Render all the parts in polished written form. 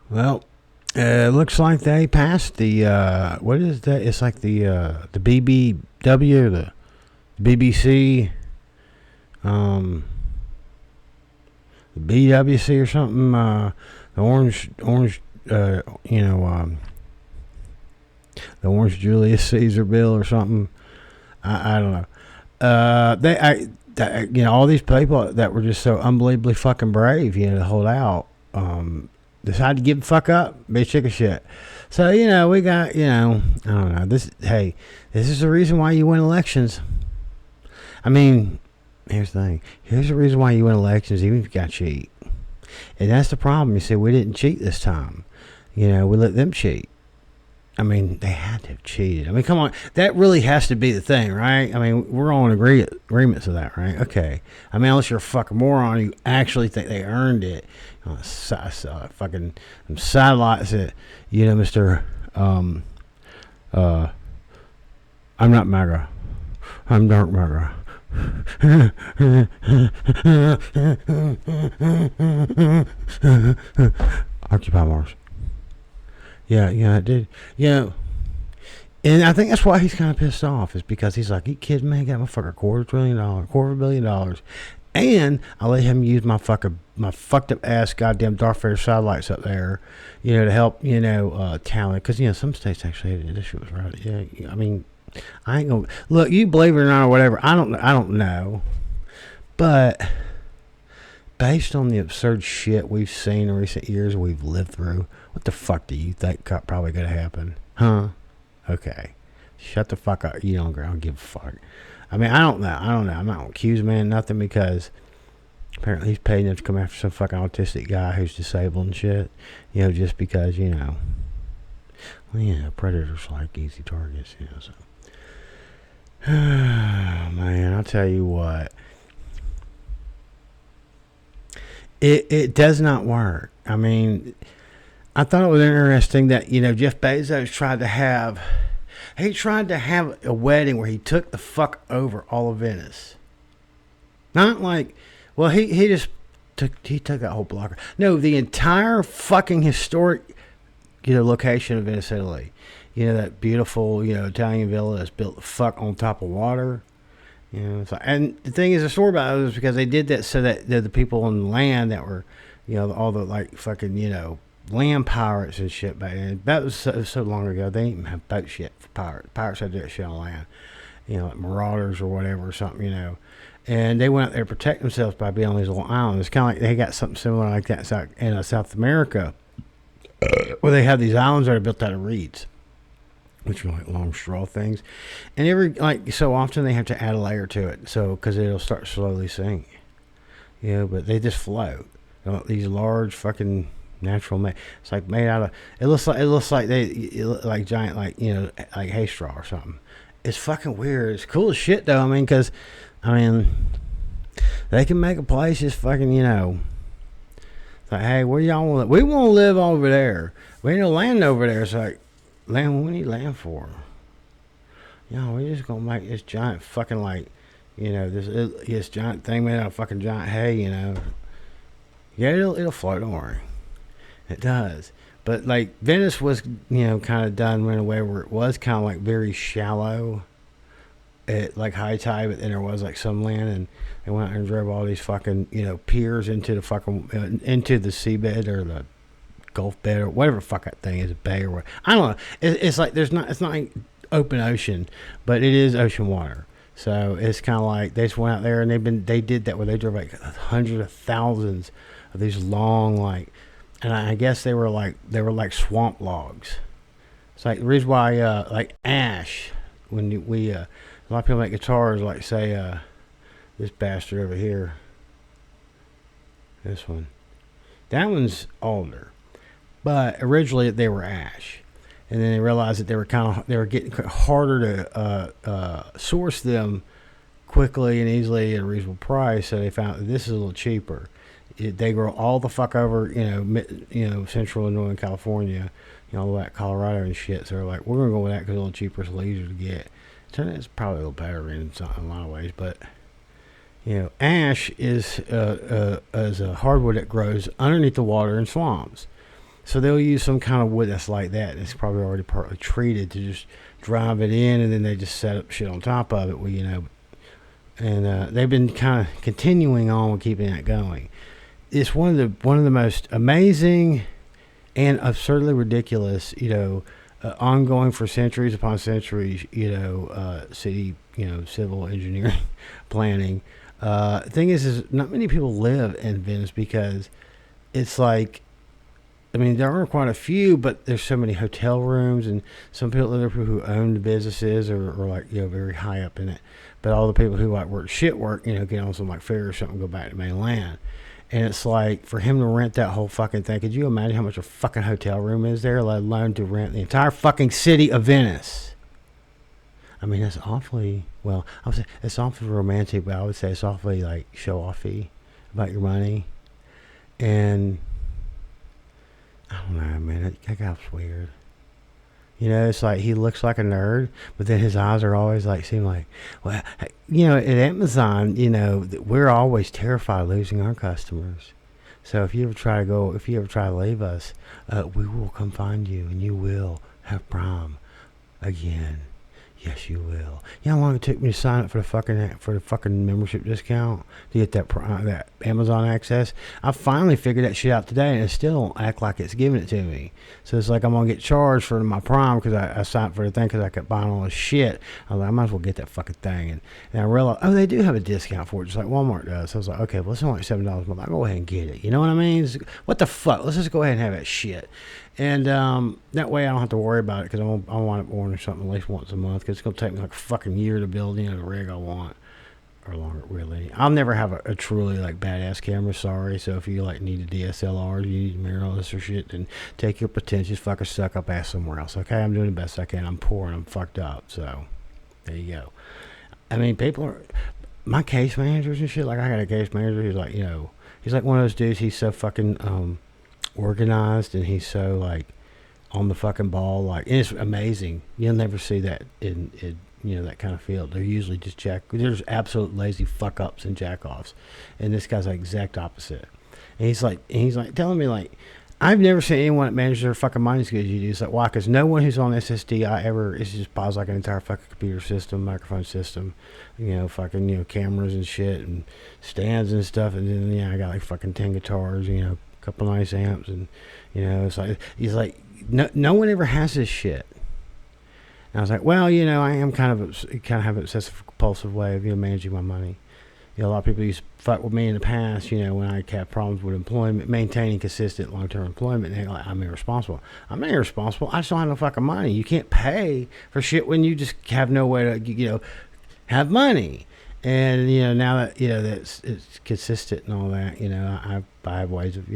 Well, it looks like they passed the what is that? It's like the BBW, the BBC, um, the BWC or something. The orange, you know, the Orange Julius Caesar bill or something. I don't know. All these people that were just so unbelievably fucking brave, to hold out, decided to give the fuck up, be sick of shit. So, we got, I don't know. This is the reason why you win elections. I mean, here's the thing. Here's the reason why you win elections, even if you got cheat. And that's the problem. You see, we didn't cheat this time. We let them cheat. I mean, they had to have cheated. I mean, come on. That really has to be the thing, right? I mean, we're all in agreements of that, right? Okay. I mean, unless you're a fucking moron, you actually think they earned it. Fucking some satellites that, Mr. I'm not MAGA. I'm dark MAGA. Occupy Mars. Yeah, it did. And I think that's why he's kind of pissed off, is because he's like, you kidding me? I got my fucking $250 million, and I let him use my fucked up ass goddamn Darth Vader satellites up there, to help, talent. Because, some states actually had this shit was right. Yeah, I mean, I ain't gonna look. You believe it or not or whatever. I don't know, but based on the absurd shit we've seen in recent years, we've lived through, what the fuck do you think probably gonna happen? Huh? Okay. Shut the fuck up. You don't give a fuck. I mean, I don't know. I'm not gonna accuse man nothing, because apparently he's paid enough to come after some fucking autistic guy who's disabled and shit. Just because, predators like easy targets, so. Man, I'll tell you what. It does not work. I mean, I thought it was interesting that, Jeff Bezos tried to have a wedding where he took the fuck over all of Venice. Not like, well, he took that whole block. No, the entire fucking historic, location of Venice, Italy. That beautiful, Italian villa that's built the fuck on top of water. And the thing is, the story about it was because they did that so that the people on the land that were, all the like fucking, land pirates and shit back then. That was so long ago. They didn't even have boat shit for pirates. Pirates had to do that shit on land. Like marauders or whatever or something, And they went out there to protect themselves by being on these little islands. It's kind of like they got something similar like that in South America, where they have these islands that are built out of reeds, which are like long straw things, and so often they have to add a layer to it, so because it'll start slowly sink. But they just float. These large fucking natural it's like made out of. It looks like like giant like hay straw or something. It's fucking weird. It's cool as shit though. I mean, because they can make a place just fucking It's like, hey, where y'all want? We want to live over there. We ain't no land over there. It's like. Land, we need land for. We're just gonna make this giant fucking this giant thing made out of fucking giant hay, Yeah, it'll float, don't worry. It does. But like Venice was, kind of done in a way where it was kind of like very shallow at like high tide, but then there was like some land, and they went out and drove all these fucking, piers into the fucking into the seabed or the Gulf bed or whatever the fuck that thing is, a bay or what. I don't know. It's like it's not like open ocean, but it is ocean water. So it's kind of like they just went out there and they did that where they drove like hundreds of thousands of these long and I guess they were like swamp logs. It's like the reason why like ash when a lot of people make guitars, like say this bastard over here, this one, that one's alder. But originally they were ash, and then they realized that they were getting harder to source them quickly and easily at a reasonable price. So they found that this is a little cheaper. They grow all the fuck over, central Illinois and California, all that Colorado and shit. So they're like, we're gonna go with that because it's a little cheaper, it's a little easier to get. It's probably a little better in a lot of ways, but ash is a hardwood that grows underneath the water in swamps. So they'll use some kind of wood that's like that, and it's probably already partly treated to just drive it in, and then they just set up shit on top of it. Well, and they've been kind of continuing on with keeping that going. It's one of the most amazing and absurdly ridiculous, ongoing for centuries upon centuries, city, civil engineering planning. Thing is not many people live in Venice because it's like, I mean, there are quite a few, but there's so many hotel rooms, and some people, other people who own the businesses are like, very high up in it. But all the people who like work, get on some like ferry or something, go back to mainland. And it's like, for him to rent that whole fucking thing, could you imagine how much a fucking hotel room is there, let alone to rent the entire fucking city of Venice? I mean, that's awfully, well, I would say it's awfully romantic, but I would say it's awfully like show-offy about your money. And I don't know, man, that guy's weird. It's like he looks like a nerd, but then his eyes are always like, seem like, well, at Amazon, we're always terrified of losing our customers. So if you ever try to leave us, we will come find you, and you will have Prime again. Yes, you will. You know how long it took me to sign up for the fucking membership discount to get that Amazon access? I finally figured that shit out today, and it still don't act like it's giving it to me. So it's like I'm gonna get charged for my Prime because I signed up for the thing because I kept buying all this shit. I was like, I might as well get that fucking thing, and I realized, they do have a discount for it, just like Walmart does. So I was like, okay, well, it's only like $7 a month. I'll go ahead and get it. You know what I mean? What the fuck? Let's just go ahead and have that shit. And that way I don't have to worry about it because I want to order something at least once a month because it's going to take me like a fucking year to build the rig I want, or longer, really. I'll never have a truly like badass camera, sorry. So if you like need a DSLR, you need mirrorless or shit, then take your pretentious fucking suck up ass somewhere else, okay? I'm doing the best I can. I'm poor and I'm fucked up, so there you go. I mean, people are, my case managers and shit, like I got a case manager who's like, he's like one of those dudes, he's so fucking organized, and he's so like on the fucking ball, like, and it's amazing. You'll never see that in that kind of field. They're usually just there's absolute lazy fuck ups and jack offs, and this guy's like exact opposite. And he's like telling me, like, I've never seen anyone that manages their fucking money as good as you do. It's like, why? Because no one who's on SSD it's just buys like an entire fucking computer system, microphone system, fucking cameras and shit and stands and stuff, and then I got like fucking 10 guitars, couple nice amps, and it's like, he's like, no one ever has this shit. And I was like, well, I am kind of have an obsessive compulsive way of managing my money. A lot of people used to fuck with me in the past, when I had problems with employment, maintaining consistent long-term employment, and they're like, I'm irresponsible. I'm not irresponsible. I just don't have no fucking money. You can't pay for shit when you just have no way to have money. And now that that it's consistent and all that, I have ways of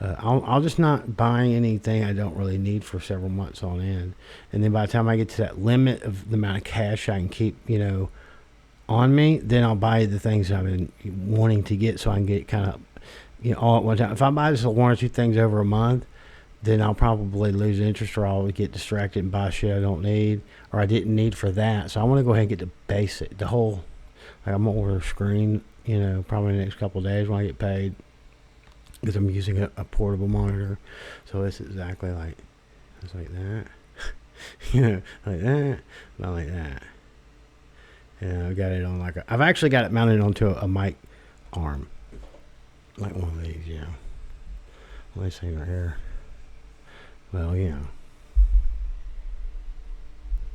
I'll just not buying anything I don't really need for several months on end, and then by the time I get to that limit of the amount of cash I can keep on me, then I'll buy the things I've been wanting to get, so I can get kind of all at one time. If I buy just one or two things over a month, then I'll probably lose interest, or I'll get distracted and buy shit I don't need or I didn't need for that. So I want to go ahead and get the basic, the whole. Like, I'm gonna order a screen, probably in the next couple of days when I get paid, because I'm using a portable monitor. So it's exactly like, it's like that, like that, not like that. I got it on I've actually got it mounted onto a mic arm, like one of these, Let me see right here. Well,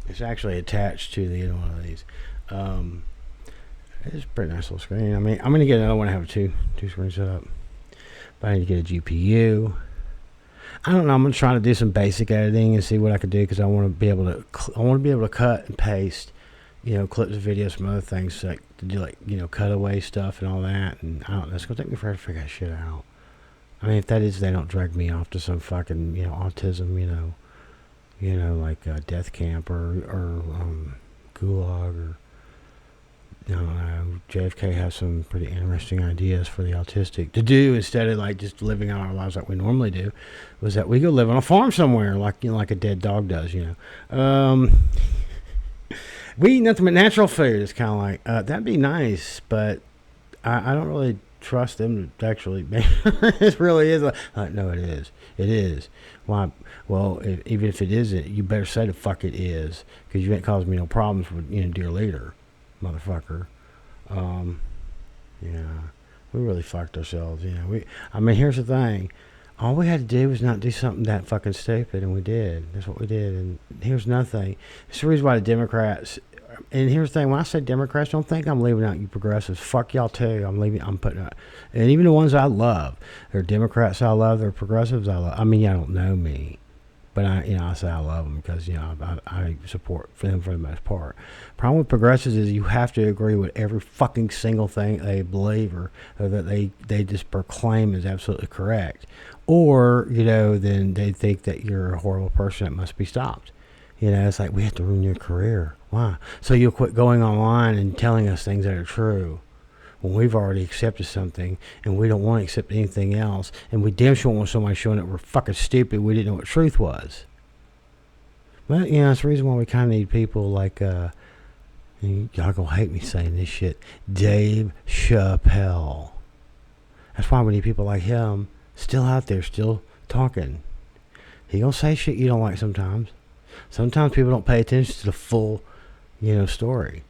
it's actually attached to the one of these. It's a pretty nice little screen. I mean, I'm gonna get another one. I have two screens set up, but I need to get a GPU. I don't know. I'm gonna try to do some basic editing and see what I can do, because I want to be able to cut and paste, clips of videos from other things, like to do cutaway stuff and all that. And I don't know. It's gonna take me forever to figure that shit out. I mean, if that is, they don't drag me off to some fucking autism, like death camp or gulag, or I don't know. JFK has some pretty interesting ideas for the autistic to do instead of like just living out our lives like we normally do. Was that we go live on a farm somewhere, like like a dead dog does, We eat nothing but natural food. It's kind of like that'd be nice, but I don't really trust them to actually. It really is. No, it is. It is. Why? Well, even if it isn't, you better say the fuck it is, because you ain't causing me no problems with dear leader, motherfucker. Yeah, we really fucked ourselves. I mean, here's the thing. All we had to do was not do something that fucking stupid, and we did. That's what we did. And here's nothing. It's the reason why the Democrats. And here's the thing. When I say Democrats, don't think I'm leaving out you progressives. Fuck y'all too. I'm putting out. And even the ones I love. They're Democrats I love. They're progressives I love. I mean, y'all don't know me. But I say I love them because I support them for the most part. Problem with progressives is you have to agree with every fucking single thing they believe or that they just proclaim is absolutely correct, or then they think that you're a horrible person that must be stopped. It's like we have to ruin your career. Why? So you'll quit going online and telling us things that are true. When we've already accepted something and we don't want to accept anything else, and we damn sure want somebody showing that we're fucking stupid, we didn't know what truth was. Well, that's the reason why we kind of need people like, y'all gonna hate me saying this shit, Dave Chappelle. That's why we need people like him still out there, still talking. He gonna say shit you don't like sometimes. Sometimes people don't pay attention to the full, story,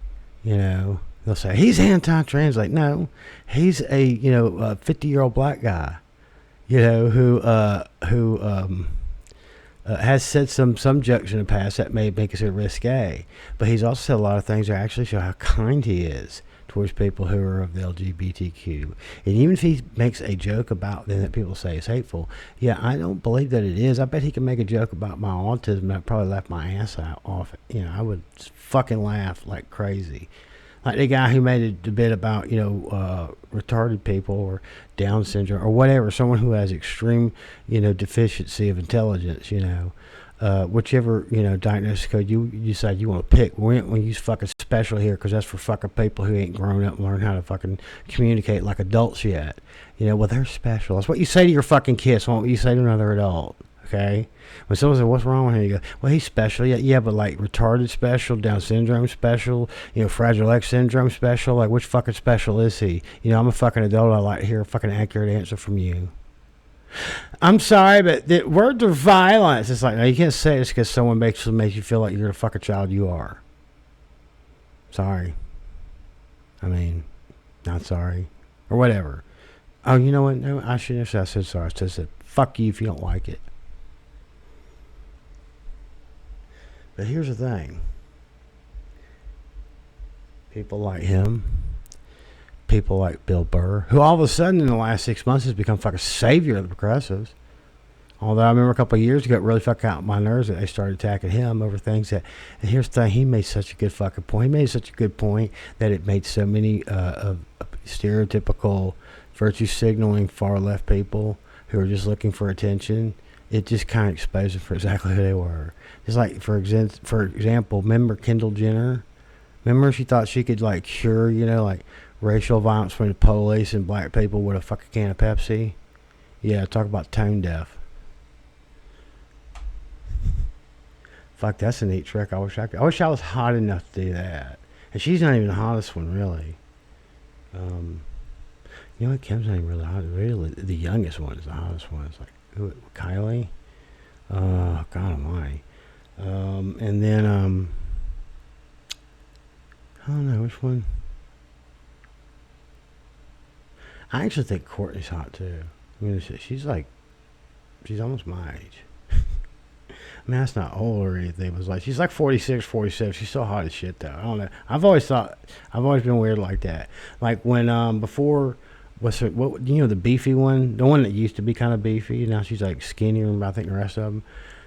They'll say, he's anti-trans. Like, no, he's a 50-year-old black guy, who has said some jokes in the past that may make us risque. But he's also said a lot of things that actually show how kind he is towards people who are of the LGBTQ. And even if he makes a joke about them that people say is hateful, I don't believe that it is. I bet he can make a joke about my autism. I'd probably laugh my ass off. I would fucking laugh like crazy. Like the guy who made a bit about, retarded people or Down syndrome or whatever, someone who has extreme, deficiency of intelligence, whichever, diagnosis code you decide you want to pick. We ain't going to use fucking special here because that's for fucking people who ain't grown up and learned how to fucking communicate like adults yet. Well, they're special. That's what you say to your fucking kids. What you say to another adult. Okay? When someone says, what's wrong with him? You go, well, he's special. Yeah, but like retarded special, Down syndrome special, Fragile X syndrome special. Like, which fucking special is he? I'm a fucking adult. I like to hear a fucking accurate answer from you. I'm sorry, but the words are violence. It's like, no, you can't say this because someone makes you feel like you're the fucking child you are. Sorry. I mean, not sorry. Or whatever. Oh, you know what? No, I shouldn't have said sorry. I said, fuck you if you don't like it. But here's the thing. People like him, people like Bill Burr, who all of a sudden in the last 6 months has become fucking savior of the progressives. Although I remember a couple of years ago, it really fucking out my nerves that they started attacking him over things that. And here's the thing: he made such a good fucking point. He made such a good point that it made so many stereotypical virtue signaling far left people who are just looking for attention. It just kind of exposed them for exactly who they were. It's like, for example, remember Kendall Jenner? Remember she thought she could like cure, like racial violence between the police and black people with a fucking can of Pepsi? Yeah, talk about tone deaf. Fuck, that's a neat trick. I wish I was hot enough to do that. And she's not even the hottest one, really. Kim's not even really hot. Really, the youngest one is the hottest one. It's like, who, Kylie? God almighty. And then, I don't know which one. I actually think Courtney's hot too. I mean, she's almost my age. I mean, that's not old or anything. It was like, she's like 46, 47. She's so hot as shit though. I don't know. I've always been weird like that. Like when, before, the beefy one, the one that used to be kind of beefy. Now she's like skinnier than I think the rest of them.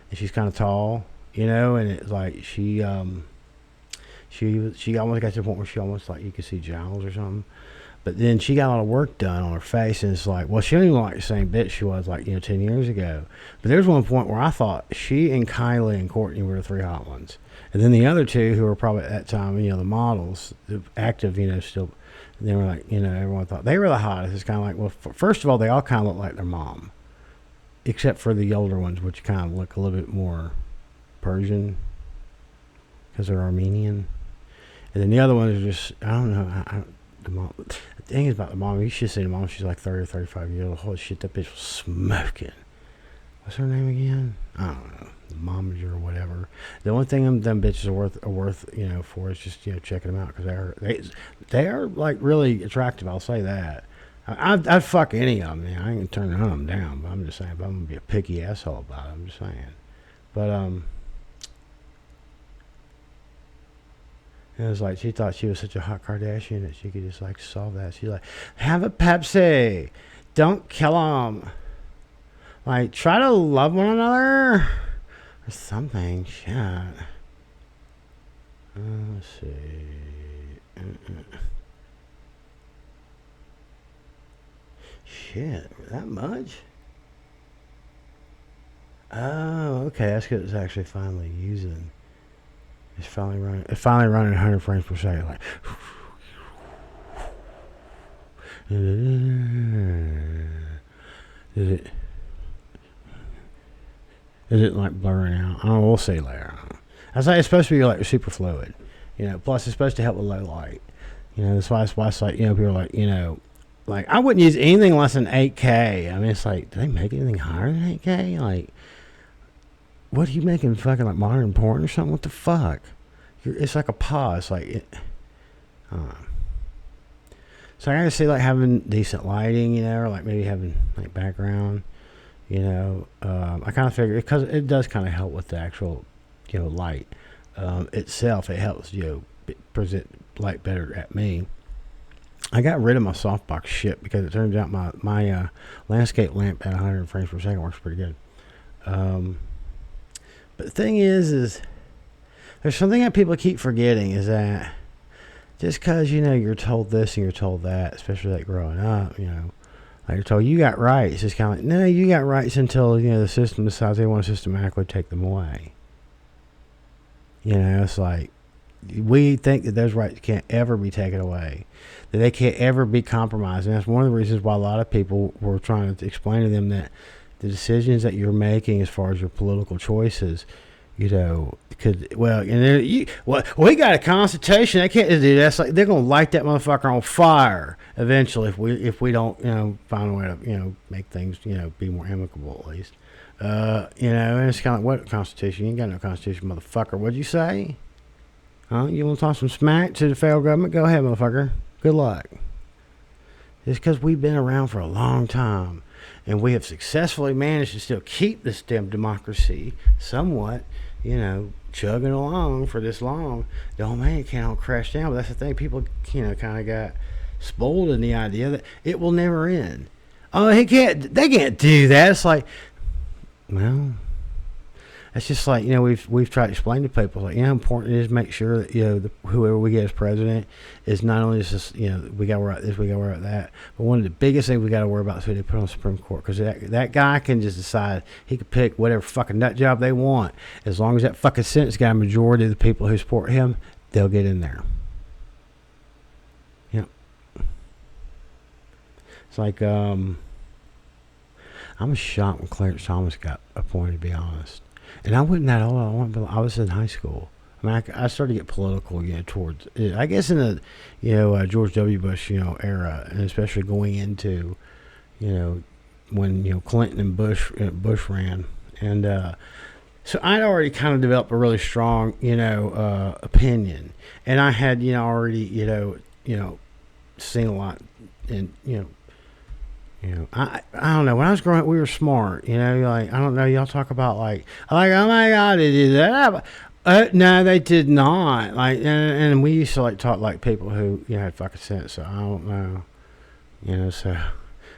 And she's kind of tall, and it's like she almost got to the point where she almost like you could see jowls or something. But then she got a lot of work done on her face, and it's like, well, she don't even look like the same bitch she was like 10 years ago. But there's one point where I thought she and Kylie and Courtney were the three hot ones, and then the other two who were probably at that time, the models, the active, still. They were like, everyone thought they were the hottest. It's kind of like, well, first of all, they all kind of look like their mom, except for the older ones, which kind of look a little bit more Persian because they're Armenian. And then the other ones are just, I don't know. The mom. The thing is about the mom. You should see the mom. She's like 30 or 35 years old. Holy shit, that bitch was smoking. What's her name again? I don't know. Momager or whatever. The only thing them bitches are worth for is just checking them out because they are like really attractive. I'll say that. I'd fuck any of them. Man. I ain't gonna turn none of them down. But I'm just saying. But I'm gonna be a picky asshole about it. I'm just saying. But it was like she thought she was such a hot Kardashian that she could just like solve that. She's like, have a Pepsi. Don't kill them. Like, try to love one another. Or something. Shit. Let's see. Shit. That much? Oh, okay. That's because it's actually finally using. It's finally running 100 frames per second. Like. Is it like blurring out? I don't know. We'll see later. It's supposed to be like super fluid. Plus it's supposed to help with low light. That's why it's like, people are like, like I wouldn't use anything less than 8K. I mean, it's like, do they make anything higher than 8K? Like, what are you making, fucking like modern porn or something? What the fuck? It's like a pause. Like, so I gotta say, like having decent lighting, or like maybe having like background. I kind of figured because it does kind of help with the actual, light itself. It helps present light better at me. I got rid of my softbox shit because it turns out my landscape lamp at 100 frames per second works pretty good. But the thing is there's something that people keep forgetting is that just because you're told this and you're told that, especially like growing up, like you're told you got rights. It's kind of like, no, you got rights until the system decides they want to systematically take them away. It's like we think that those rights can't ever be taken away, that they can't ever be compromised, and that's one of the reasons why a lot of people were trying to explain to them that the decisions that you're making as far as your political choices, we got a constitution. They can't do that. It's like they're gonna light that motherfucker on fire eventually if we don't find a way to make things be more amicable at least. And it's kind of like, what constitution? You ain't got no constitution, motherfucker. What'd you say? Huh? You want to talk some smack to the federal government? Go ahead, motherfucker. Good luck. It's because we've been around for a long time, and we have successfully managed to still keep this damn democracy somewhat, chugging along for this long. Don't mean it can't all crash down, but that's the thing. People, kind of got spoiled in the idea that it will never end. Oh, they can't do that. It's like, well, it's just like, we've tried to explain to people, like, how important it is to make sure that, whoever we get as president is not only just, we got to worry about this, we got to worry about that, but one of the biggest things we got to worry about is who they put on the Supreme Court, because that guy can just decide, he can pick whatever fucking nut job they want. As long as that fucking Senate's got a majority of the people who support him, they'll get in there. Yep. It's like, I'm shocked when Clarence Thomas got appointed, to be honest. And I wasn't that old. I was in high school. I mean, I started to get political, towards, I guess in the, George W. Bush, era, and especially going into, when, Clinton and Bush ran. And so I'd already kind of developed a really strong, opinion. And I had, already, seen a lot and, I don't know. When I was growing up, we were smart. Like, I don't know. Y'all talk about like, oh my God, they did that. No, they did not. Like, and we used to like talk like people who had fucking sense. So I don't know. So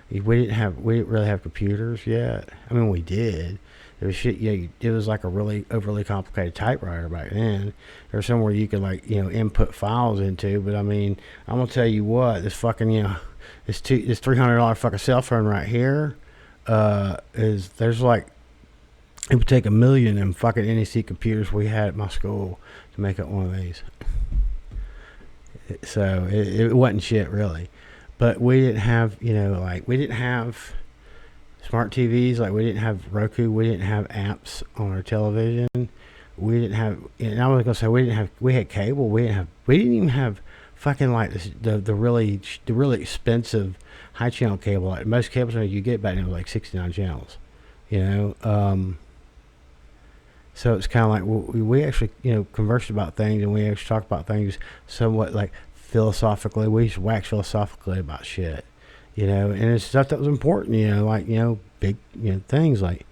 we didn't really have computers yet. I mean, we did. It was shit. It was like a really overly complicated typewriter back then. There was somewhere you could like input files into. But I mean, I'm gonna tell you what, this fucking this $300 fucking cell phone right here there's like, it would take 1 million in fucking NEC computers we had at my school to make up one of these. So it wasn't shit really, but we didn't have we didn't have smart TVs, like we didn't have Roku, we didn't have apps on our television, we didn't have, and I was gonna say we had cable, we didn't even have fucking like this, the really expensive high channel cable. Like most cable channels you get back then was like 69 channels, you know. So it's kind of like we actually, you know, conversed about things, and we actually talked about things somewhat like philosophically. We just wax philosophically about shit, you know, and it's stuff that was important, you know, like, you know, big, you know, things like,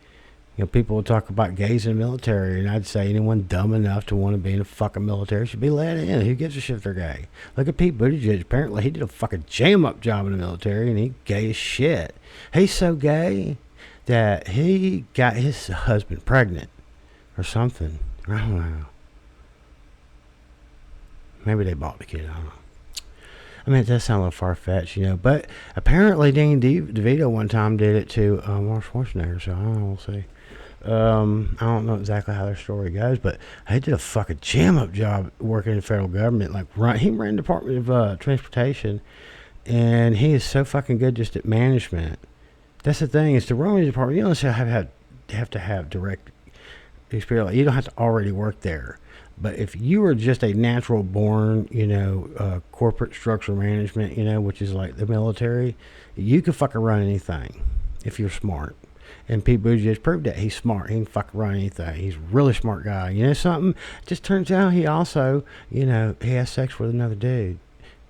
you know, people would talk about gays in the military, and I'd say anyone dumb enough to want to be in the fucking military should be let in. Who gives a shit if they're gay? Look at Pete Buttigieg. Apparently, he did a fucking jam-up job in the military, and he gay as shit. He's so gay that he got his husband pregnant or something. I don't know. Maybe they bought the kid. I don't know. I mean, it does sound a little far-fetched, you know. But apparently, Danny DeVito one time did it to Mark Schwarzenegger, so I don't know. We'll see. I don't know exactly how their story goes, but he did a fucking jam-up job working in the federal government. Like, he ran the Department of Transportation, and he is so fucking good just at management. That's the thing, is the running department, you don't have to have direct experience. You don't have to already work there. But if you are just a natural born, you know, corporate structure management, you know, which is like the military, you can fucking run anything if you're smart. And Pete Buttigieg proved that he's smart. He can fucking run anything. He's a really smart guy. You know something? It just turns out he also, you know, he has sex with another dude.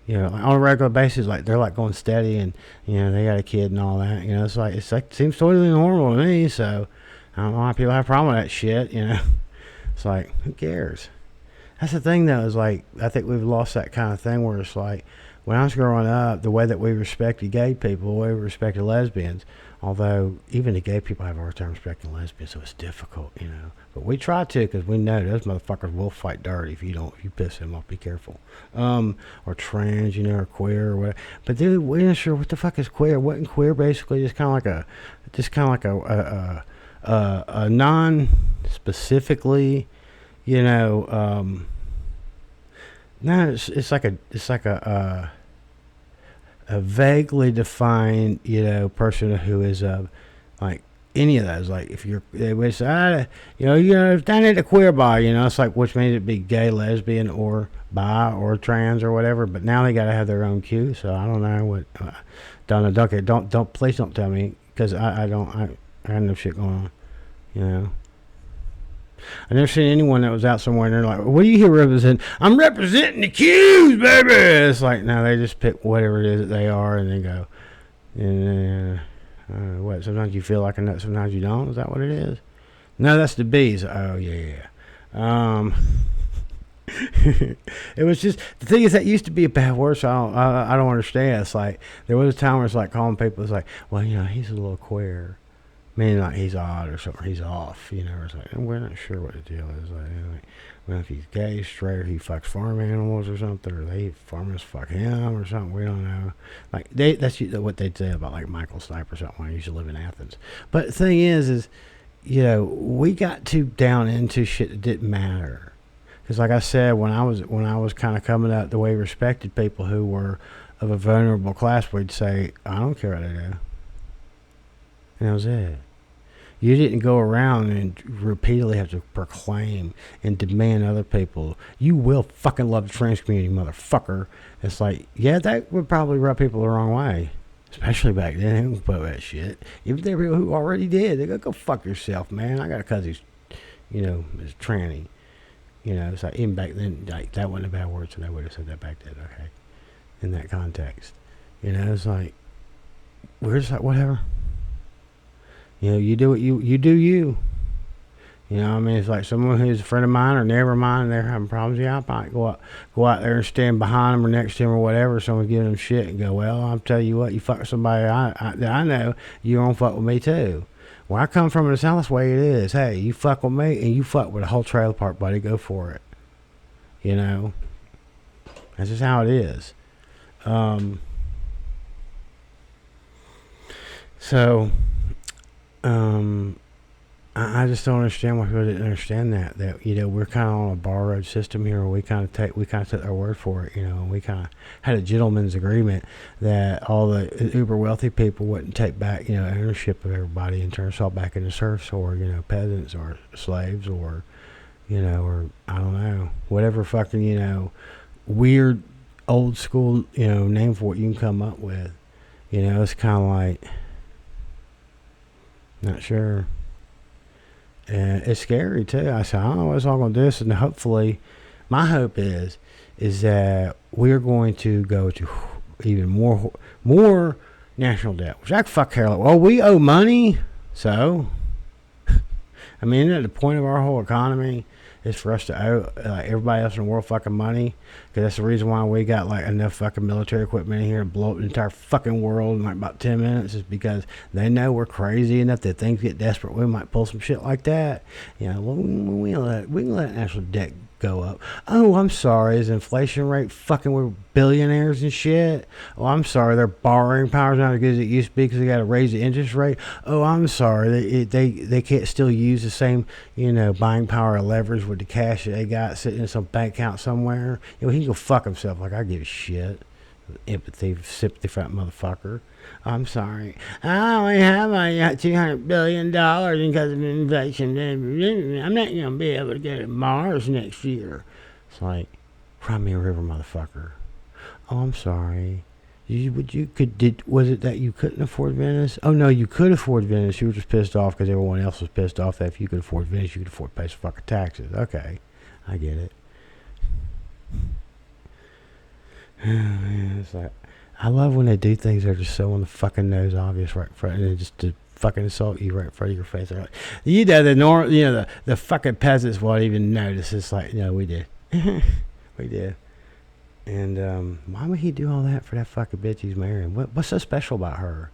You know, like on a regular basis, like they're like going steady, and you know they got a kid and all that. You know, it's like it seems totally normal to me. So I don't know why people have a problem with that shit. You know, it's like, who cares? That's the thing, though, is like, I think we've lost that kind of thing where it's like, when I was growing up, the way that we respected gay people, the way we respected lesbians, although even the gay people have a hard time respecting lesbians, so it's difficult, you know. But we try to, because we know those motherfuckers will fight dirty if you piss them off. Be careful. Or trans, you know, or queer or whatever. But dude, we're not sure what the fuck is queer. Wasn't queer basically just kind of like a non-specifically, you know, no, it's like a vaguely defined, you know, person who is like any of those. Like if they would say, you know, down at the queer bar, you know, it's like, which means it'd be gay, lesbian, or bi, or trans, or whatever. But now they got to have their own queue. So I don't know what. Don't please don't tell me, because I got no shit going on, you know. I never seen anyone that was out somewhere and they're like, what are you here representing? I'm representing the Qs, baby. It's like, no, they just pick whatever it is that they are and they go. And what? Sometimes you feel like a nut, sometimes you don't. Is that what it is? No, that's the Bs. Oh yeah. It was just, the thing is, that used to be a bad word, so I don't understand. It's like there was a time where it's like calling people, it's like, well, you know, he's a little queer. Meaning like he's odd or something, he's off, you know. It's like, we're not sure what the deal is. Like, well, if he's gay, straight, or he fucks farm animals or something, or farmers fuck him or something, we don't know. Like that's what they'd say about like Michael Stipe or something when he used to live in Athens. But the thing is, you know, we got too down into shit that didn't matter. Because like I said, when I was kind of coming up, the way we respected people who were of a vulnerable class, we'd say, I don't care what they do. And that was it. You didn't go around and repeatedly have to proclaim and demand other people, you will fucking love the trans community, motherfucker. It's like, yeah, that would probably rub people the wrong way. Especially back then, they didn't put that shit. Even there were people who already did. They go fuck yourself, man. I got a cousin who's, you know, is tranny. You know, it's like, even back then, like, that wasn't a bad word, so they would have said that back then, okay? In that context. You know, it's like, we're just like, whatever. You know, you do what you do you. You know what I mean? It's like someone who's a friend of mine or neighbor of mine and they're having problems. Yeah, I might go out there and stand behind them or next to them or whatever. Someone's giving them shit and go, well, I'll tell you what, you fuck with somebody that I know, you won't fuck with me too. Where I come from in the South, that's the way it is. Hey, you fuck with me and you fuck with a whole trailer park, buddy. Go for it. You know? That's just how it is. I just don't understand why people didn't understand that, you know, we're kind of on a borrowed system here, we kind of took our word for it, you know, and we kind of had a gentleman's agreement that all the uber wealthy people wouldn't take back, you know, ownership of everybody and turn us all back into serfs or, you know, peasants or slaves or, you know, or I don't know, whatever fucking, you know, weird old school, name for what you can come up with. It's kind of like, not sure. And it's scary too. I said, I don't know what's all going to do this. And hopefully, my hope is that we're going to go to even more national debt. Which I fuck care. Like, well, we owe money. So, I mean, isn't it the point of our whole economy is for us to owe everybody else in the world fucking money? Because that's the reason why we got like enough fucking military equipment in here to blow up the entire fucking world in like about 10 minutes, is because they know we're crazy enough that things get desperate. We might pull some shit like that. We can let national debt go up. Oh, I'm sorry. Is inflation rate fucking we're billionaires and shit? Oh, I'm sorry. Their borrowing power's not as good as it used to be because they got to raise the interest rate. Oh, I'm sorry. They can't still use the same buying power or leverage with the cash that they got sitting in some bank account somewhere. He can go fuck himself. Like, I give a shit. Empathy, sympathy for that motherfucker. I'm sorry. I only have $200 billion because of inflation. I'm not going to be able to go to Mars next year. It's like, Crimea River, motherfucker. Oh, I'm sorry. Was it that you couldn't afford Venice? Oh, no, you could afford Venice. You were just pissed off because everyone else was pissed off that if you could afford Venice, you could afford to pay some fucking taxes. Okay, I get it. It's like, I love when they do things that are just so on the fucking nose obvious right in front, and just to fucking insult you right in front of your face. They're like, the fucking peasants won't even notice. It's like, no, we did. We did. And why would he do all that for that fucking bitch he's marrying? What's so special about her?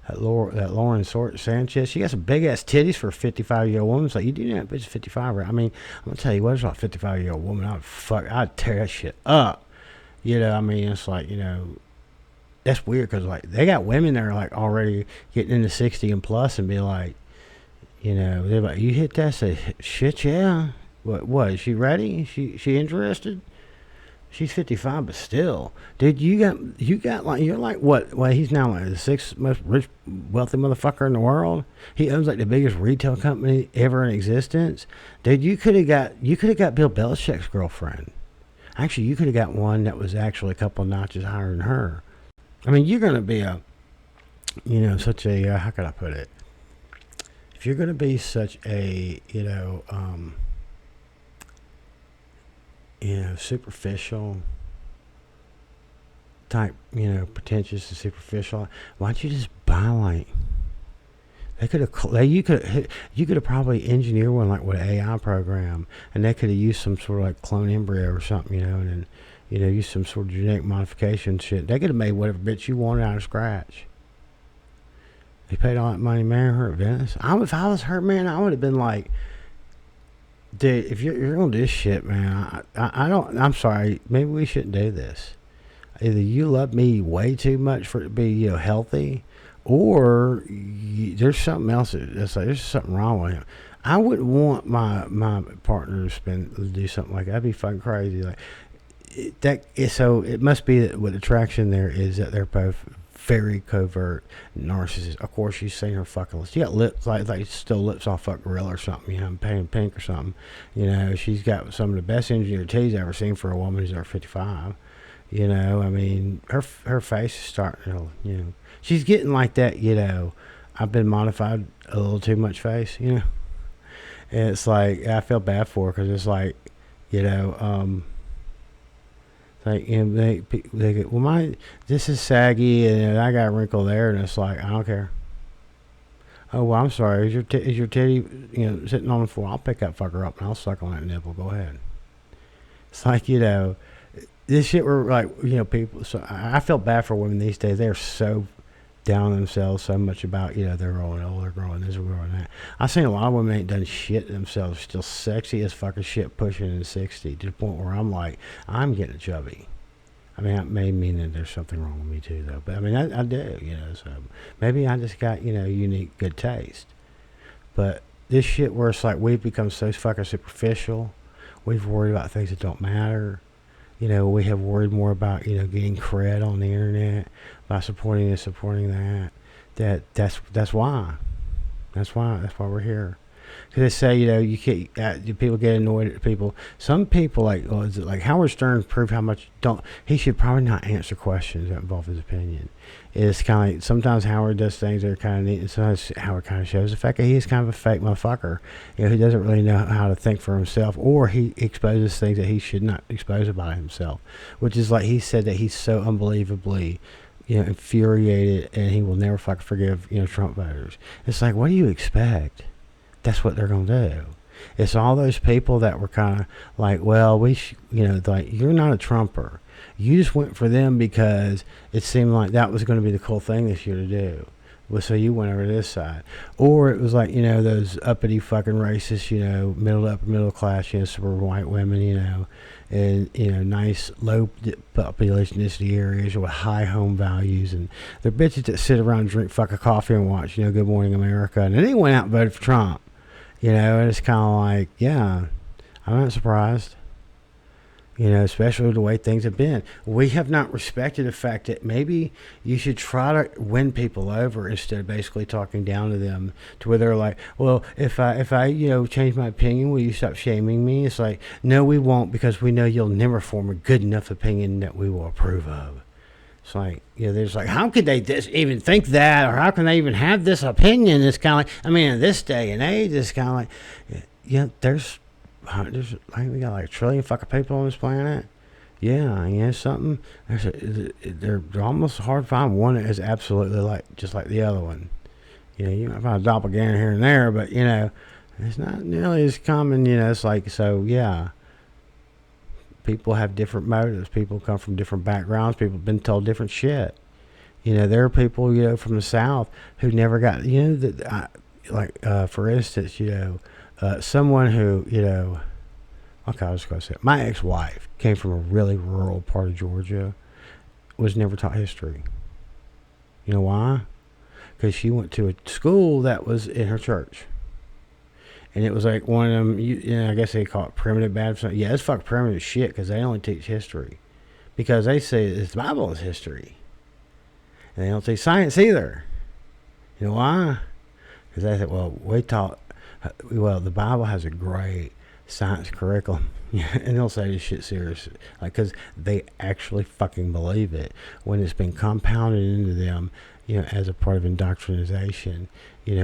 That Lauren Sanchez, she got some big ass titties for a 55-year-old woman. It's like, you do that bitch 55, right? I mean, I'm gonna tell you what, it's not a 55-year-old woman. I'd tear that shit up. I mean, it's like, that's weird because, like, they got women that are, like, already getting into 60 and plus and be like, they're like, you hit that? Say, shit, yeah. What, is she ready? She interested? She's 55, but still. Dude, you got, like, you're like, what? Well, he's now, like, the 6th most rich, wealthy motherfucker in the world. He owns, like, the biggest retail company ever in existence. Dude, you could have got Bill Belichick's girlfriend. Actually, you could have got one that was actually a couple notches higher than her. I mean, you're going to be such a, how could I put it? If you're going to be such a, superficial type, pretentious and superficial, why don't you just buy, like, you could have probably engineered one like with an AI program, and they could have used some sort of like clone embryo or something, and then use some sort of genetic modification shit. They could have made whatever bitch you wanted out of scratch. They paid all that money marrying her at Venice. If I was her, man, I would have been like, dude, if you're gonna do this shit, man, I'm sorry, maybe we shouldn't do this. Either you love me way too much for it to be healthy, or there's something else that's like, there's something wrong with him. I wouldn't want my partner to do something like that. That'd be fucking crazy. Like so it must be that what attraction there is that they're both very covert narcissists. Of course, she's seen her fucking lips. She got lips like still lips off fuck gorilla or something, painted pink or something. She's got some of the best engineered teeth I've ever seen for a woman who's over 55. I mean, her face is starting to, she's getting like that, I've been modified a little too much face, And it's like, I feel bad for her because it's like, like, they go, well, this is saggy and I got a wrinkle there, and it's like, I don't care. Oh, well, I'm sorry. Is your titty, sitting on the floor? I'll pick that fucker up and I'll suck on that nipple. Go ahead. It's like, this shit were like, people. So I feel bad for women these days. They're so down on themselves so much about, they're growing old, they're growing this, they're growing that. I've seen a lot of women ain't done shit to themselves, still sexy as fucking shit, pushing in 60 to the point where I'm like, I'm getting chubby. I mean, that may mean that there's something wrong with me too, though. But I mean, I do, so maybe I just got, unique good taste. But this shit where it's like we've become so fucking superficial, we've worried about things that don't matter. We have worried more about, getting cred on the internet by supporting this, supporting that. That's why. That's why we're here. Because they say, you can't. People get annoyed at people. Some people is it like Howard Stern proved how much don't. He should probably not answer questions that involve his opinion. It's kind of like sometimes Howard does things that are kind of neat, and sometimes Howard kind of shows the fact that he's kind of a fake motherfucker. He doesn't really know how to think for himself, or he exposes things that he should not expose about himself. Which is like he said that he's so unbelievably, infuriated, and he will never fucking forgive, Trump voters. It's like, what do you expect? That's what they're gonna do. It's all those people that were kind of like, well, like, you're not a Trumper. You just went for them because it seemed like that was going to be the cool thing this year to do. Well, so you went over to this side. Or it was like, those uppity fucking racist, upper middle class, suburban white women, and, nice low population density areas with high home values. And they're bitches that sit around and drink fucking coffee and watch, Good Morning America. And then they went out and voted for Trump. And it's kind of like, yeah, I'm not surprised. Especially the way things have been. We have not respected the fact that maybe you should try to win people over instead of basically talking down to them to where they're like, well, if I change my opinion, will you stop shaming me? It's like, no, we won't, because we know you'll never form a good enough opinion that we will approve of. It's like, they're just like, how could they even think that, or how can they even have this opinion? It's kind of like, in this day and age, it's kind of like, there's like, we got like a trillion fucking people on this planet. Yeah, something. They're almost hard to find one that is absolutely just like the other one. You might find a doppelganger here and there, but it's not nearly as common. It's like, so yeah. People have different motives. People come from different backgrounds. People have been told different shit. There are people from the South who never got for instance, someone who, okay, I was going to say, my ex-wife came from a really rural part of Georgia, was never taught history. You know why? Because she went to a school that was in her church. And it was like one of them, I guess they call it primitive Baptist. Yeah, it's fucking primitive shit, because they only teach history. Because they say the Bible is history. And they don't teach science either. You know why? Because they said, the Bible has a great science curriculum. And they'll say this shit serious. Because they actually fucking believe it. When it's been compounded into them, as a part of indoctrination,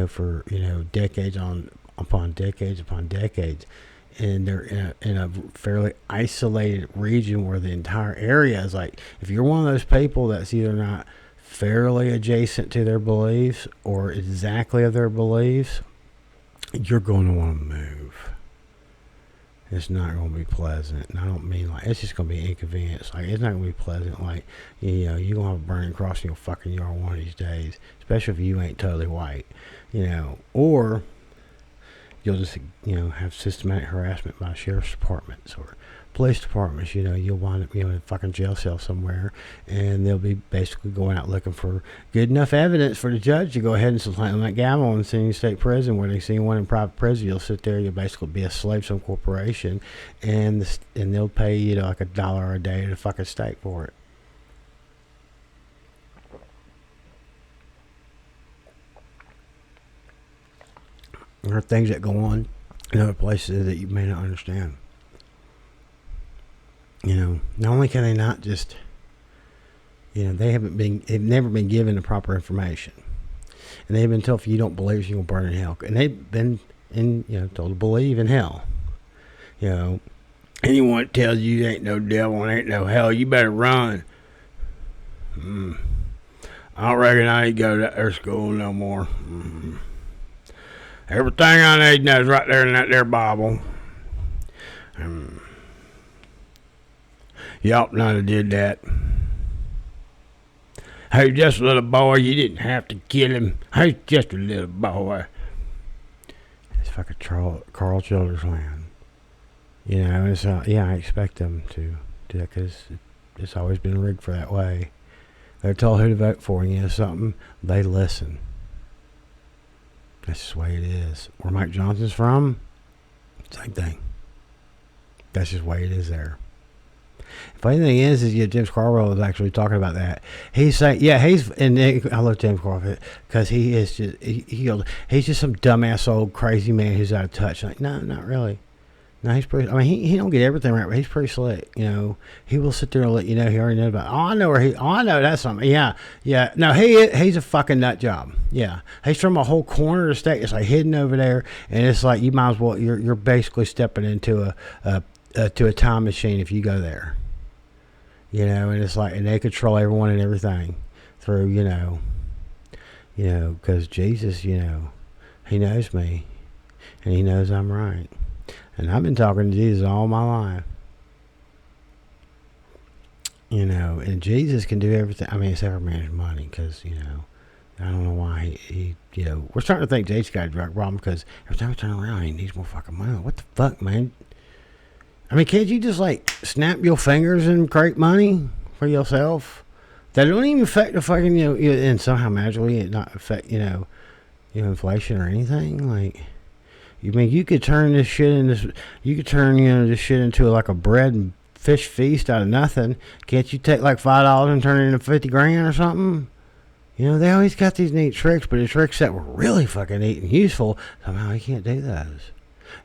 for, decades upon decades. And they're in a fairly isolated region where the entire area is like, if you're one of those people that's either not fairly adjacent to their beliefs or exactly of their beliefs, you're going to want to move. It's not going to be pleasant. And I don't mean it's just going to be inconvenience. It's not going to be pleasant. You're going to have a burning cross in your fucking yard one of these days, especially if you ain't totally white, or you'll just, have systematic harassment by sheriff's departments or police departments. You'll wind up, in a fucking jail cell somewhere, and they'll be basically going out looking for good enough evidence for the judge to go ahead and slam that gavel and send you to state prison. Where they see one in private prison, you'll sit there, you'll basically be a slave to some corporation, and they'll pay you like $1 a day to the fucking state for it. There are things that go on in other places that you may not understand. Not only can they not just, they've never been given the proper information. And they've been told, if you don't believe, you're going to burn in hell. And they've been told to believe in hell. Anyone that tells you ain't no devil and ain't no hell, you better run. I don't reckon I ain't go to their school no more. Everything I need knows right there in that there Bible. Y'all not have did that. Hey, just a little boy. You didn't have to kill him. He's just a little boy. It's fucking Carl Childers land. It's I expect them to do that, because it's always been rigged for that way. They're told who to vote for, and something, they listen. That's just the way it is. Where Mike Johnson's from, same thing. That's just the way it is there. Funny thing is yeah, James Carville was actually talking about that. He's saying, I love James Carville because he is just, he's just some dumbass old crazy man who's out of touch. Like, no, not really. No, he's pretty. I mean, he don't get everything right, but he's pretty slick. You know, he will sit there and let you know he already knows about. I know that's something. Yeah. No, he's a fucking nut job. Yeah, he's from a whole corner of the state. It's like hidden over there, and it's like you might as well. You're basically stepping into a time machine if you go there. You know, and it's like, and they control everyone and everything through because Jesus, he knows me, and he knows I'm right. And I've been talking to Jesus all my life. And Jesus can do everything. I mean, except for manage money, because, I don't know why he we're starting to think Jesus got a drug problem, because every time we turn around, he needs more fucking money. What the fuck, man? I mean, can't you just, snap your fingers and create money for yourself? That don't even affect the fucking, and somehow magically it not affect, inflation or anything, You mean you could turn this shit into this shit into a bread and fish feast out of nothing? Can't you take $5 and turn it into 50 grand or something? They always got these neat tricks, but the tricks that were really fucking neat and useful, somehow he can't do those.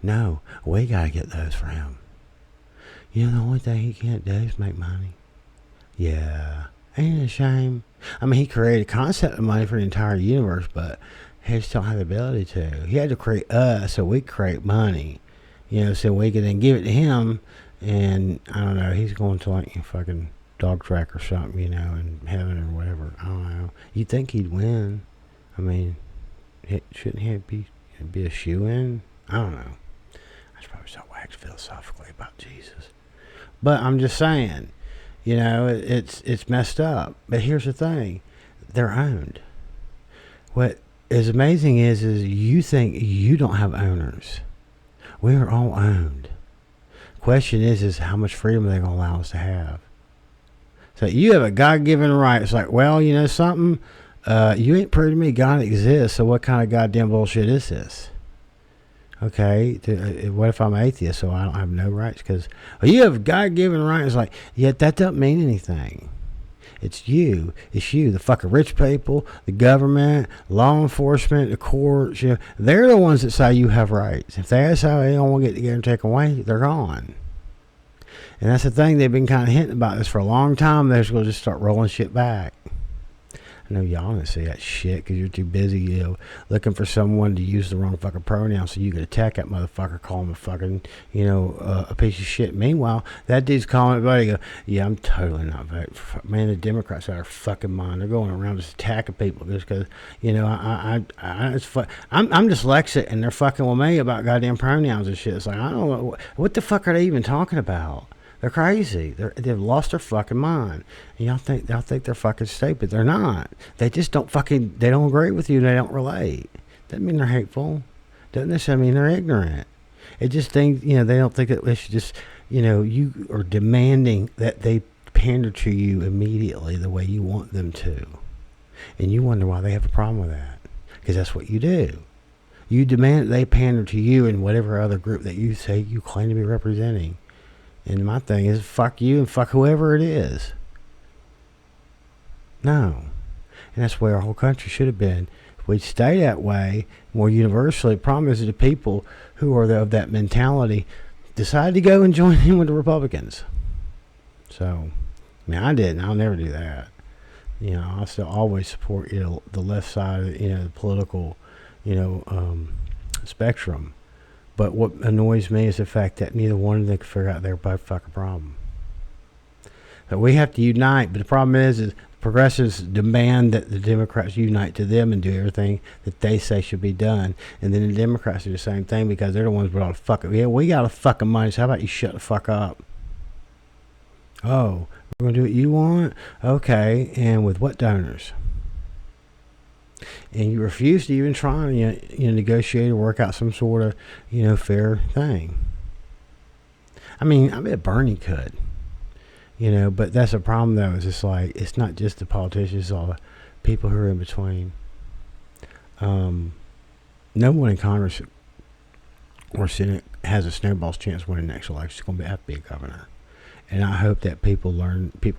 No, we gotta get those for him. The only thing he can't do is make money. Yeah, ain't it a shame? I mean, he created a concept of money for the entire universe, but he just don't have the ability to. He had to create us so we create money, so we could then give it to him. And I don't know, he's going to fucking dog track or something, in heaven or whatever. I don't know. You'd think he'd win. I mean, shouldn't he be a shoe-in? I don't know. I should probably start waxing philosophically about Jesus. But I'm just saying, it's messed up. But here's the thing: they're owned. What is amazing is you think you don't have owners. We are all owned. Question is how much freedom are they going to allow us to have? So you have a God-given right. It's like, well, something? You ain't proved to me God exists, so what kind of goddamn bullshit is this? Okay, what if I'm atheist, so I don't have no rights? Because you have God-given rights. Like, yet that doesn't mean anything. It's you, the fucking rich people, the government, law enforcement, the courts. They're the ones that say you have rights. If that's how they don't want to get together and take away, they're gone. And that's the thing, they've been kind of hinting about this for a long time. They're just going to just start rolling shit back. I know y'all don't see that shit because you're too busy, looking for someone to use the wrong fucking pronoun so you can attack that motherfucker, call him a fucking, a piece of shit. Meanwhile, that dude's calling everybody, go, yeah, I'm totally not voting for, man, the Democrats out of their fucking mind. They're going around just attacking people just because, I'm dyslexic and they're fucking with me about goddamn pronouns and shit. It's like, I don't know, what the fuck are they even talking about? They're crazy. They've lost their fucking mind. And y'all think they're fucking stupid. They're not. They just don't they don't agree with you. They don't relate. Doesn't mean they're hateful. Doesn't necessarily mean they're ignorant. It just thinks, they don't think that they should just, you are demanding that they pander to you immediately the way you want them to. And you wonder why they have a problem with that. Because that's what you do. You demand that they pander to you and whatever other group that you say you claim to be representing. And my thing is, fuck you and fuck whoever it is. No. And that's where our whole country should have been. If we'd stay that way, more universally, the problem is the people who are of that mentality decide to go and join in with the Republicans. So, I didn't. I'll never do that. I still always support, the left side of, the political, spectrum. But what annoys me is the fact that neither one of them can figure out their butt fucking problem. But we have to unite. But the problem is progressives demand that the Democrats unite to them and do everything that they say should be done. And then the Democrats do the same thing because they're the ones with all the fucking... Yeah, we got a fucking money, so how about you shut the fuck up? Oh, we're going to do what you want? Okay, and with what donors? And you refuse to even try and negotiate or work out some sort of, fair thing. I bet Bernie could, but that's a problem though. It's just like, it's not just the politicians, it's all the people who are in between. No one in Congress or Senate has a snowball's chance of winning the next election. It's going to have to be a governor. And I hope that people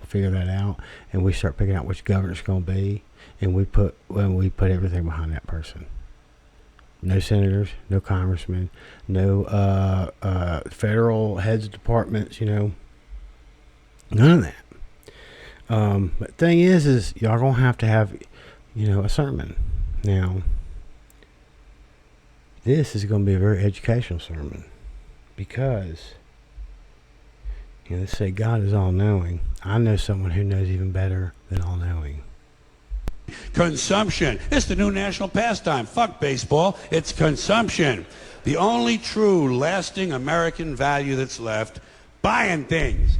figure that out, and we start picking out which governor's going to be, and we put everything behind that person. No senators, no congressmen, no federal heads of departments, none of that. But thing is y'all gonna have to have, a sermon. Now, this is gonna be a very educational sermon, because, they say God is all-knowing. I know someone who knows even better than all-knowing. Consumption. It's the new national pastime. Fuck baseball. It's consumption. The only true lasting American value that's left, buying things.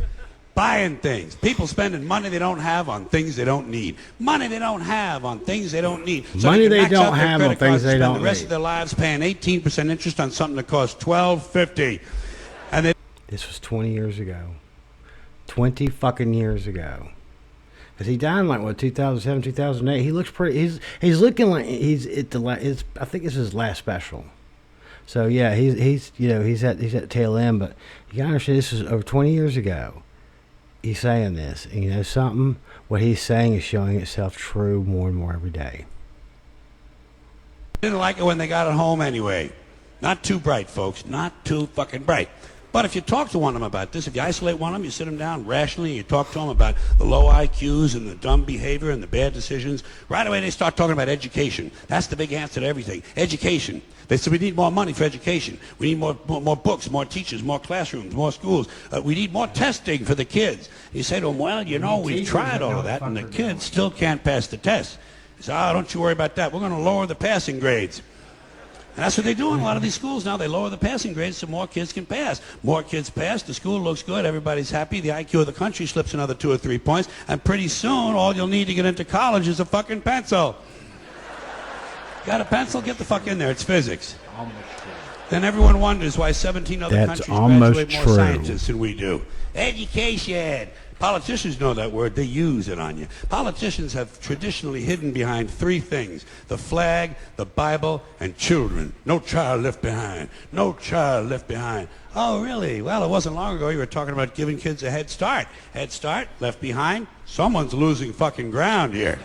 Buying things. People spending money they don't have on things they don't need. Money they don't have on things they don't need. So money they don't have on things they don't need. The rest of their lives paying 18% interest on something that costs $12.50. And this was 20 years ago. 20 fucking years ago. Because he died in 2007, 2008. He looks pretty. He's looking like he's at the. I think this is his last special. So yeah, he's at the tail end. But you gotta understand, this was over 20 years ago. He's saying this. And something. What he's saying is showing itself true more and more every day. Didn't like it when they got it home anyway. Not too bright, folks. Not too fucking bright. But if you talk to one of them about this, if you isolate one of them, you sit them down rationally, you talk to them about the low IQs and the dumb behavior and the bad decisions, right away they start talking about education. That's the big answer to everything. Education. They say we need more money for education. We need more books, more teachers, more classrooms, more schools. We need more testing for the kids. You say to them, well, we've tried all of that, and the kids still can't pass the test. You say, don't you worry about that. We're going to lower the passing grades. And that's what they do in a lot of these schools now. They lower the passing grades so more kids can pass. More kids pass, the school looks good, everybody's happy, the IQ of the country slips another 2 or 3 points, and pretty soon all you'll need to get into college is a fucking pencil. Got a pencil? Get the fuck in there. It's physics. Then everyone wonders why 17 other countries graduate more scientists than we do. Education. Politicians know that word. They use it on you. Politicians have traditionally hidden behind 3 things: the flag, the Bible, and children. No child left behind. No child left behind. Oh, really? Well, it wasn't long ago you were talking about giving kids a head start. Head start, left behind. Someone's losing fucking ground here.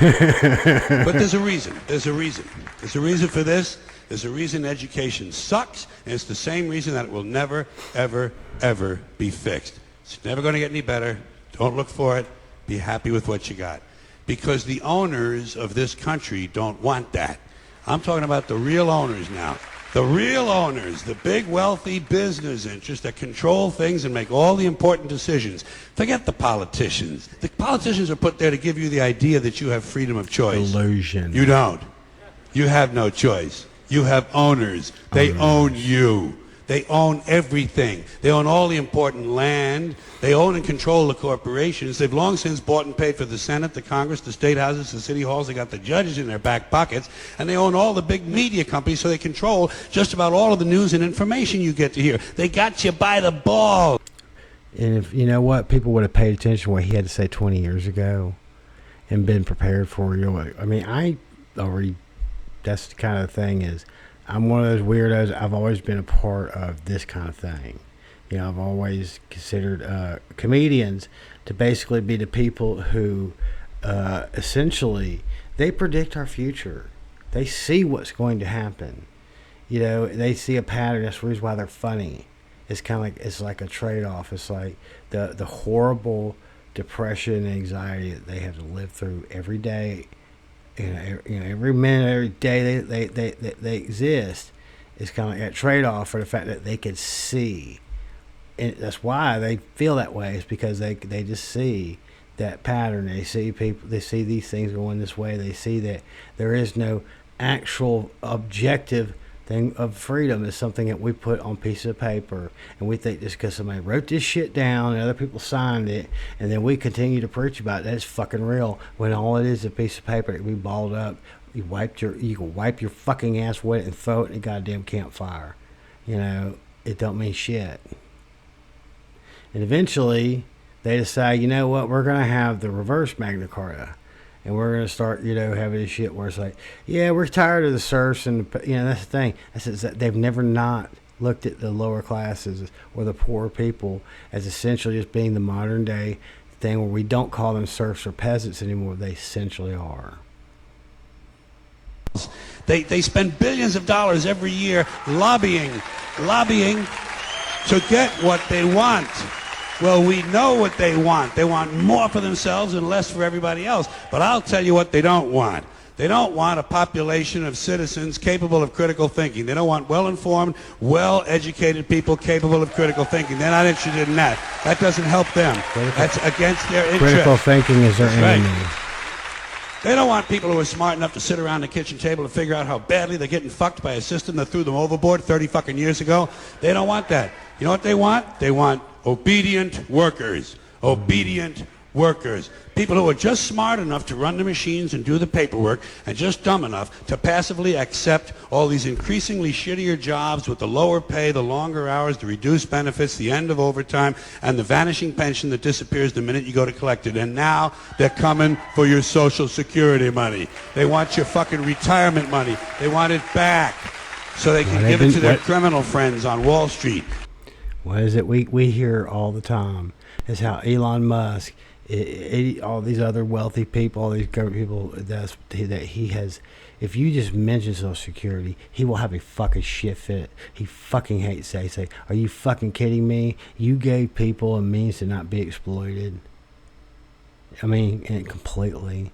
But there's a reason. There's a reason. There's a reason for this. There's a reason education sucks, and it's the same reason that it will never, ever, ever be fixed. It's never going to get any better. Don't look for it. Be happy with what you got. Because the owners of this country don't want that. I'm talking about the real owners now. The real owners, the big wealthy business interests that control things and make all the important decisions. Forget the politicians. The politicians are put there to give you the idea that you have freedom of choice. Illusion. You don't. You have no choice. You have owners. They own you. They own everything. They own all the important land. They own and control the corporations. They've long since bought and paid for the Senate, the Congress, the state houses, the city halls. They got the judges in their back pockets. And they own all the big media companies, so they control just about all of the news and information you get to hear. They got you by the ball. And if you know what, people would have paid attention to what he had to say 20 years ago and been prepared for you. I mean, that's the kind of thing is, I'm one of those weirdos. I've always been a part of this kind of thing. I've always considered comedians to basically be the people who essentially, they predict our future. They see what's going to happen. They see a pattern. That's the reason why they're funny. It's kind of like, it's like a trade-off. It's like the horrible depression and anxiety that they have to live through every day. Every minute, every day they exist, is kind of like that trade-off for the fact that they can see, and that's why they feel that way. Is because they just see that pattern. They see people. They see these things going this way. They see that there is no actual objective thing of freedom. Is something that we put on pieces of paper, and we think just because somebody wrote this shit down and other people signed it, and then we continue to preach about it, that's fucking real. When all it is a piece of paper that we balled up, you can wipe your fucking ass with it and throw it in a goddamn campfire. It don't mean shit. And eventually, they decide, you know what, we're gonna have the reverse Magna Carta. And we're going to start, having this shit where it's like, yeah, we're tired of the serfs. And, that's the thing. They've never not looked at the lower classes or the poor people as essentially just being the modern day thing where we don't call them serfs or peasants anymore. They essentially are. They spend billions of dollars every year lobbying to get what they want. Well, we know what they want. They want more for themselves and less for everybody else. But I'll tell you what they don't want. They don't want a population of citizens capable of critical thinking. They don't want well-informed, well-educated people capable of critical thinking. They're not interested in that. That doesn't help them. That's against their interest. Critical thinking is their enemy. Right. They don't want people who are smart enough to sit around the kitchen table and figure out how badly they're getting fucked by a system that threw them overboard 30 fucking years ago. They don't want that. You know what they want? They want obedient workers. Obedient workers. People who are just smart enough to run the machines and do the paperwork and just dumb enough to passively accept all these increasingly shittier jobs with the lower pay, the longer hours, the reduced benefits, the end of overtime, and the vanishing pension that disappears the minute you go to collect it. And now they're coming for your Social Security money. They want your fucking retirement money. They want it back so they can give it to their criminal friends on Wall Street. What is it we hear all the time is how Elon Musk, all these other wealthy people, all these government people that he has, if you just mention Social Security, he will have a fucking shit fit. He fucking hates that. He say, are you fucking kidding me? You gave people a means to not be exploited. I mean, completely.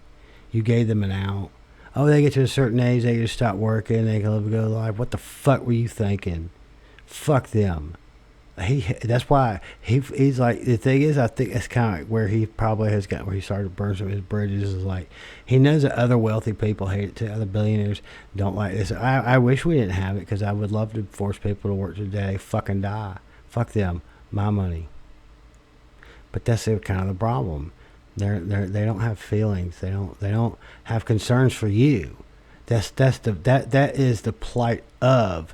You gave them an out. Oh, they get to a certain age, they just stop working, they can live a good life. What the fuck were you thinking? Fuck them. That's why he's like, the thing is, I think that's kind of like where he probably has got, where he started to burn some of his bridges, is like he knows that other wealthy people hate it too. Other billionaires don't like this. I wish we didn't have it, because I would love to force people to work today, fucking die. Fuck them, my money. But that's kind of the problem. They don't have feelings. They don't have concerns for you. That is the plight of,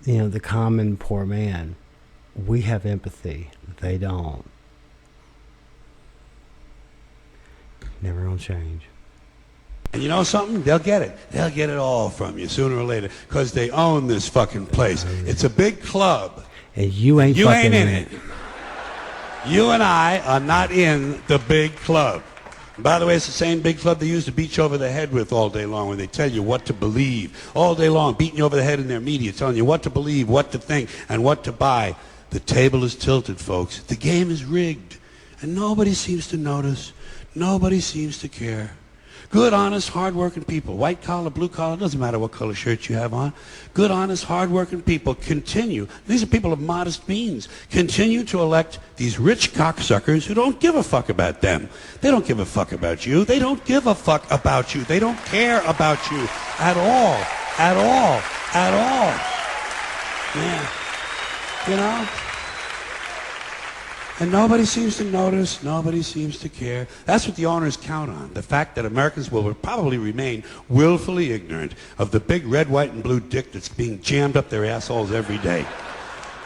the common poor man. We have empathy. They don't. Never gonna change. And you know something? They'll get it. They'll get it all from you sooner or later, because they own this fucking place. It's a big club. And you ain't in it. You and I are not in the big club. And by the way, it's the same big club they used to beat you over the head with all day long, when they tell you what to believe. All day long, beating you over the head in their media, telling you what to believe, what to think, and what to buy. The table is tilted, folks. The game is rigged. And nobody seems to notice. Nobody seems to care. Good, honest, hard-working people, white collar, blue collar, doesn't matter what color shirt you have on. Good, honest, hard-working people continue. These are people of modest means. Continue to elect these rich cocksuckers who don't give a fuck about them. They don't give a fuck about you. They don't give a fuck about you. They don't care about you at all. At all. At all. Yeah. You know? And nobody seems to notice, nobody seems to care. That's what the owners count on, the fact that Americans will probably remain willfully ignorant of the big red, white, and blue dick that's being jammed up their assholes every day.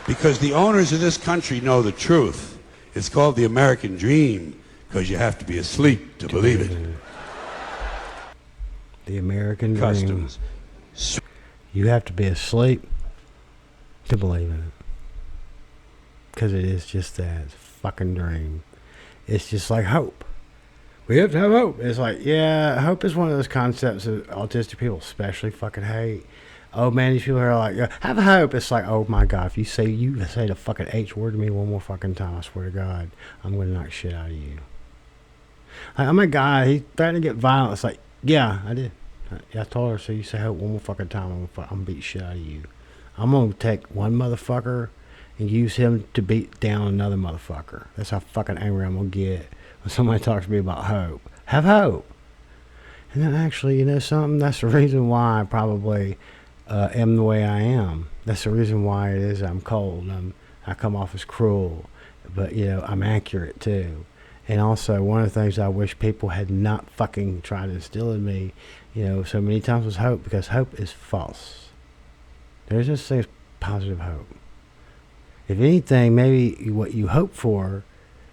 Because the owners of this country know the truth. It's called the American dream, because you have to be asleep to believe it. The American dream. Customs. You have to be asleep to believe in it. Because it is just that. It's a fucking dream. It's just like hope. We have to have hope. It's like, yeah, hope is one of those concepts that autistic people especially fucking hate. Oh man, these people are like, yeah, have hope. It's like, oh my God, if you say the fucking H word to me one more fucking time, I swear to God, I'm going to knock shit out of you. Like, I'm a guy, he threatened to get violent. It's like, yeah, I did. I told her, so you say hope one more fucking time, I'm going to beat shit out of you. I'm going to take one motherfucker and use him to beat down another motherfucker. That's how fucking angry I'm going to get when somebody talks to me about hope. Have hope. And then actually, you know something? That's the reason why I probably am the way I am. That's the reason why it is I'm cold. I come off as cruel. But, I'm accurate too. And also, one of the things I wish people had not fucking tried to instill in me, so many times was hope, because hope is false. There's just things positive hope. If anything, maybe what you hope for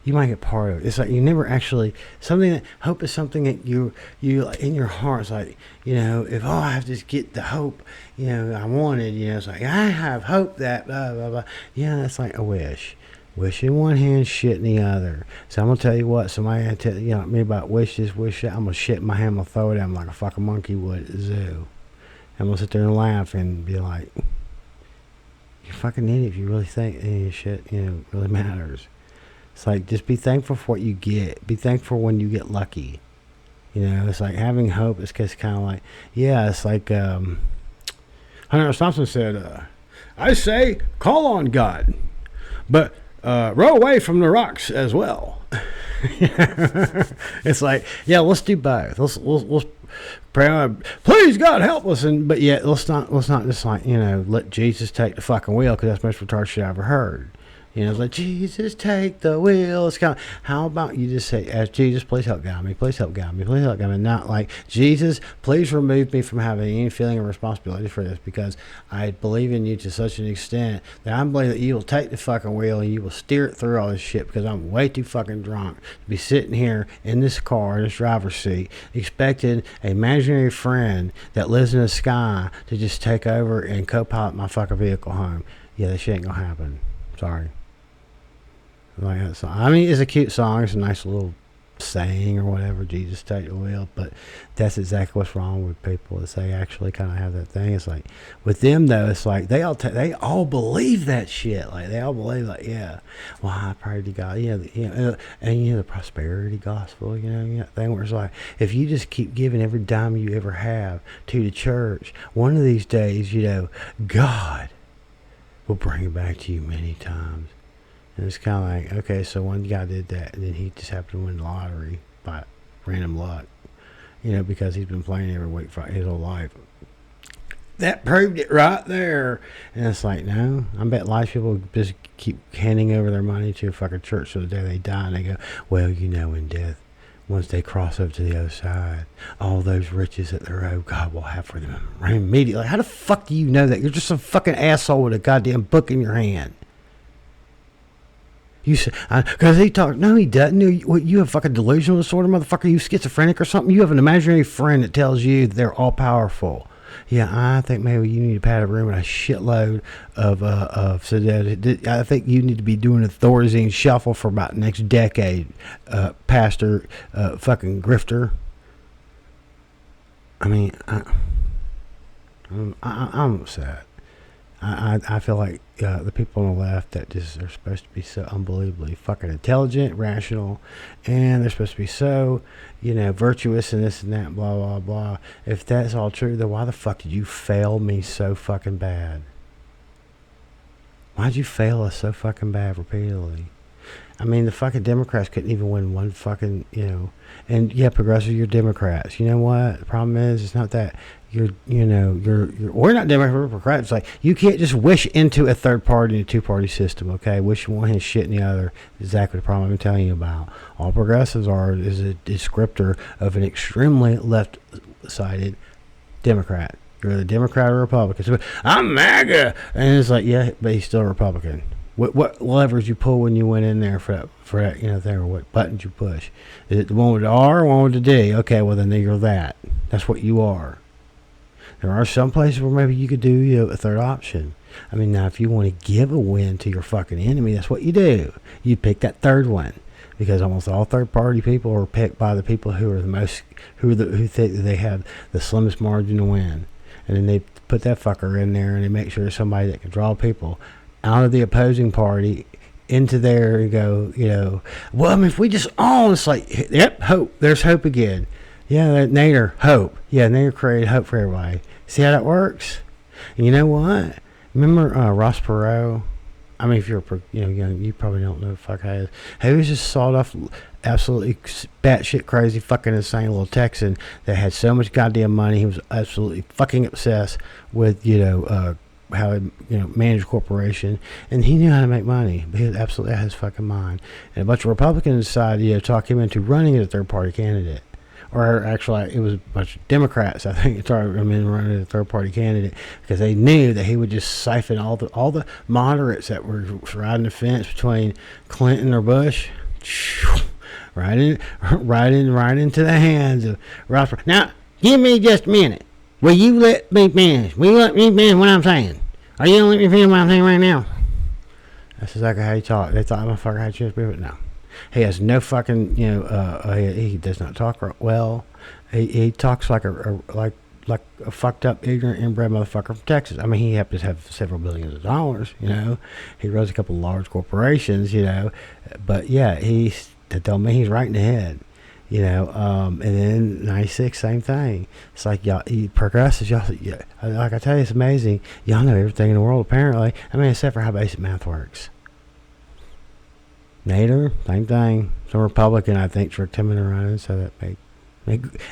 You might get part of it. It's like you never actually something that hope is something that you in your heart. It's like, you know, if I have to get the hope, you know, I wanted, you know, it's like I have hope that blah blah blah. Yeah, it's like a wish. Wish in one hand, shit in the other. So I'm gonna tell you what. Somebody had to, you know, me about wish this, wish that. I'm gonna shit in my hand, I'm gonna throw it at him like a fucking monkey would at the zoo. I'm gonna sit there and laugh and be like, "You fucking idiot! If you really think any shit, you know, really matters." It's like, just be thankful for what you get. Be thankful when you get lucky. You know, it's like having hope. It's just kind of like, yeah, it's like Hunter S. Thompson said, I say, call on God, but row away from the rocks as well. It's like, yeah, let's do both. Let's pray, please God help us, but yet let's not just like, you know, let Jesus take the fucking wheel, because that's the most retarded shit I ever heard. You know, it's like, Jesus, take the wheel. It's kind of, how about you just say, ask Jesus, please help guide me, please help guide me, please help guide me. Not like, Jesus, please remove me from having any feeling of responsibility for this, because I believe in you to such an extent that I believe that you will take the fucking wheel and you will steer it through all this shit, because I'm way too fucking drunk to be sitting here in this car, in this driver's seat, expecting an imaginary friend that lives in the sky to just take over and co-pilot my fucking vehicle home. Yeah, that shit ain't gonna happen. Sorry. Like that song. I mean, it's a cute song. It's a nice little saying or whatever. Jesus take the wheel, but that's exactly what's wrong with people. Is they actually kind of have that thing. It's like with them though. It's like they all believe that shit. Like they all believe, like, yeah, well, I pray to God. Yeah, and the prosperity gospel. You know, that thing where it's like, if you just keep giving every dime you ever have to the church, one of these days, you know, God will bring it back to you many times. And it's kind of like, okay, so one guy did that, and then he just happened to win the lottery by random luck, you know, because he's been playing every week for his whole life. That proved it right there. And it's like, no, I bet a lot of people just keep handing over their money to a fucking church till the day they die, and they go, well, you know, in death, once they cross over to the other side, all those riches that they owe, God will have for them immediately. Like, how the fuck do you know that? You're just some fucking asshole with a goddamn book in your hand. You say, because he talks, no, he doesn't. You have fucking delusional disorder, motherfucker. You schizophrenic or something? You have an imaginary friend that tells you that they're all powerful. Yeah, I think maybe you need to pad a room with a shitload of sedatives. I think you need to be doing a Thorazine shuffle for about the next decade, pastor, fucking grifter. I mean, I'm upset. I feel like the people on the left that just are supposed to be so unbelievably fucking intelligent, rational, and they're supposed to be so, you know, virtuous and this and that, blah, blah, blah. If that's all true, then why the fuck did you fail me so fucking bad? Why'd you fail us so fucking bad repeatedly? I mean, the fucking Democrats couldn't even win one fucking, you know, and yeah, progressive, you're Democrats. You know what? The problem is, it's not that you're we're not Democrats. It's like, you can't just wish into a third party and a two-party system, okay? Wish one and shit in the other. Exactly the problem I'm telling you about. All progressives is a descriptor of an extremely left-sided Democrat. You're a Democrat or Republican. So, I'm MAGA, and it's like, yeah, but he's still a Republican. What levers you pull when you went in there for that, you know, thing, or what buttons you push? Is it the one with the R or one with the D? Okay, well then you're that. That's what you are. There are some places where maybe you could do, you know, a third option. I mean, now if you want to give a win to your fucking enemy, that's what you do. You pick that third one, because almost all third party people are picked by the people who are the most, who think that they have the slimmest margin to win, and then they put that fucker in there and they make sure there's somebody that can draw people out of the opposing party into there and go, you know, well, I mean, if we just all, it's like, yep, hope. There's hope again. Yeah, that Nader, hope. Yeah, Nader created hope for everybody. See how that works? And you know what? Remember Ross Perot? I mean, if you're, you know, young, you probably don't know what the fuck he is. He was just sawed off, absolutely batshit crazy, fucking insane little Texan that had so much goddamn money. He was absolutely fucking obsessed with, you know, how he, you know, managed a corporation, and he knew how to make money, but he was absolutely out of his fucking mind. And a bunch of Republicans decided, you know, talk him into running as a third party candidate. Or actually, it was a bunch of Democrats, I think, started running as a third party candidate, because they knew that he would just siphon all the moderates that were riding the fence between Clinton or Bush. Right into the hands of Ross. Now, give me just a minute. Will you let me finish? Will you let me finish what I'm saying? Are you gonna let me finish what I'm saying right now? That's exactly how he talked. They thought I'm a fucker had chance, but no. He has no fucking, he does not talk well. He talks like like a fucked up, ignorant, inbred motherfucker from Texas. I mean, he happens to have several billions of dollars, He runs a couple of large corporations, But yeah, that don't mean he's right in the head, And then 96, same thing. It's like y'all, progressives, y'all, yeah, like I tell you, it's amazing. Y'all know everything in the world, apparently. I mean, except for how basic math works. Nader, same thing. Some Republican, I think, tricked him into running, so that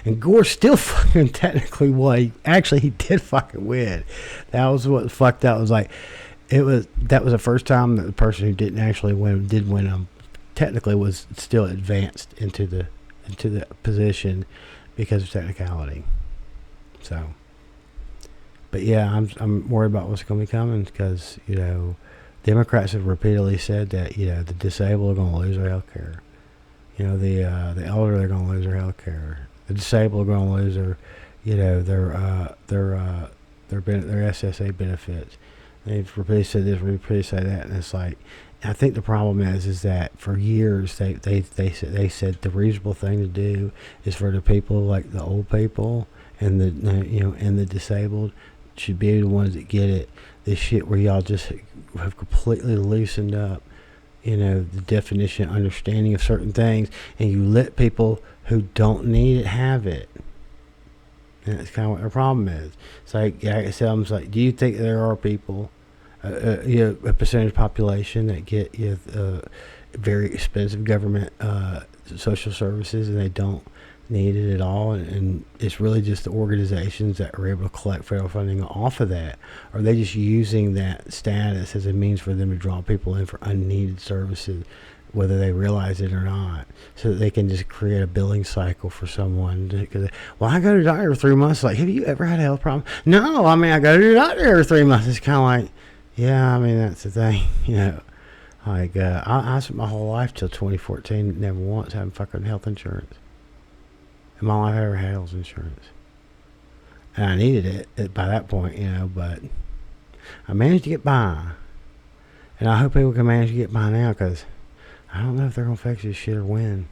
and Gore still fucking technically won. Actually, he did fucking win. That was what fucked up. Was like, that was the first time that the person who didn't actually win did win. Technically, was still advanced into the position because of technicality. So, but yeah, I'm worried about what's going to be coming because Democrats have repeatedly said that the disabled are going to lose their health care. The elderly, they're going to lose their health care. The disabled are going to lose their SSA benefits. They've repeatedly said this, repeatedly said that, and it's like, I think the problem is that for years they said the reasonable thing to do is for the people like the old people and the disabled should be the ones that get it. This shit where y'all just have completely loosened up, the definition, understanding of certain things, and you let people who don't need it have it. And that's kind of what the problem is. It's like I said, I'm like, do you think there are people, a percentage of population that get very expensive government social services and they don't need it at all, and it's really just the organizations that are able to collect federal funding off of that? Or are they just using that status as a means for them to draw people in for unneeded services, whether they realize it or not, so that they can just create a billing cycle for someone? Well, I go to the doctor every 3 months. Like, have you ever had a health problem? No, I mean, I go to the doctor every 3 months. It's kind of like, yeah, I mean, that's the thing, Like, I spent my whole life till 2014 never once having fucking health insurance. In my life, I ever had health insurance. And I needed it by that point, but I managed to get by. And I hope people can manage to get by now, because I don't know if they're going to fix this shit or when.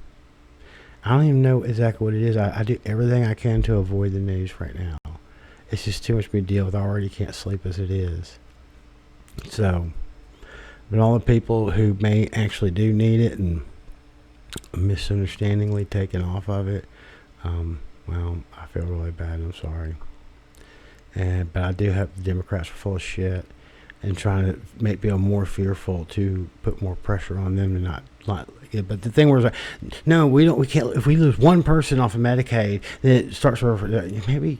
I don't even know exactly what it is. I do everything I can to avoid the news right now. It's just too much for me to deal with. I already can't sleep as it is. So, but all the people who may actually do need it and misunderstandingly taken off of it, well, I feel really bad. I'm sorry. But I do hope the Democrats are full of shit and trying to make people more fearful to put more pressure on them to not. But the thing was, no, we can't. If we lose one person off of Medicaid, then it starts over. Maybe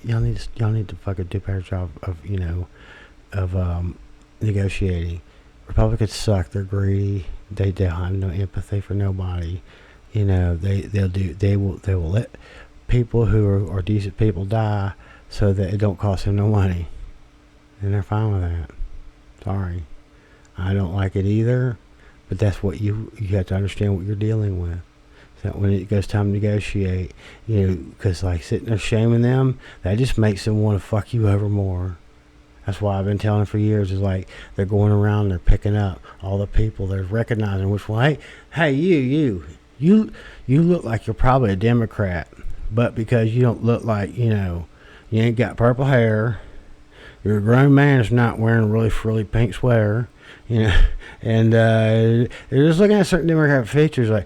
y'all need to fucking do a better job of negotiating. Republicans suck. They're greedy. They have no empathy for nobody. They will let people who are decent people die so that it don't cost them no money, and they're fine with that. Sorry, I don't like it either, but that's what you have to understand what you're dealing with. So when it goes time to negotiate, because like sitting there shaming them, that just makes them want to fuck you over more. That's why I've been telling them for years, is like they're going around, they're picking up all the people, they're recognizing which one. Hey, you look like you're probably a Democrat, but because you don't look like, you ain't got purple hair, you're a grown man that's not wearing a really frilly pink sweater, and they're just looking at certain Democrat features like,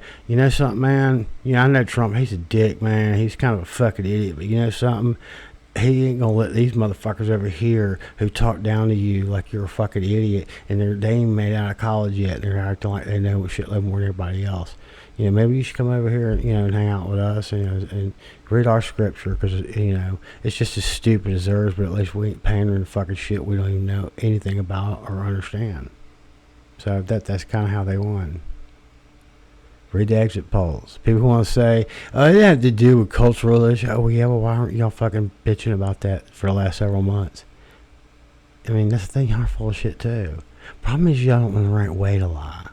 something, man, I know Trump, he's a dick, man, he's kind of a fucking idiot, but something, he ain't gonna let these motherfuckers over here who talk down to you like you're a fucking idiot, and they ain't made out of college yet, and they're acting like they know shit more than everybody else. Maybe you should come over here, and hang out with us, and read our scripture, because it's just as stupid as theirs, but at least we ain't pandering fucking shit we don't even know anything about or understand. So that's kind of how they won. Read the exit polls. People want to say, oh, it had to do with cultural issues. Oh, yeah, well, why aren't y'all fucking bitching about that for the last several months? I mean, that's the thing. Y'all are full of shit, too. Problem is, y'all don't know the right way to lie.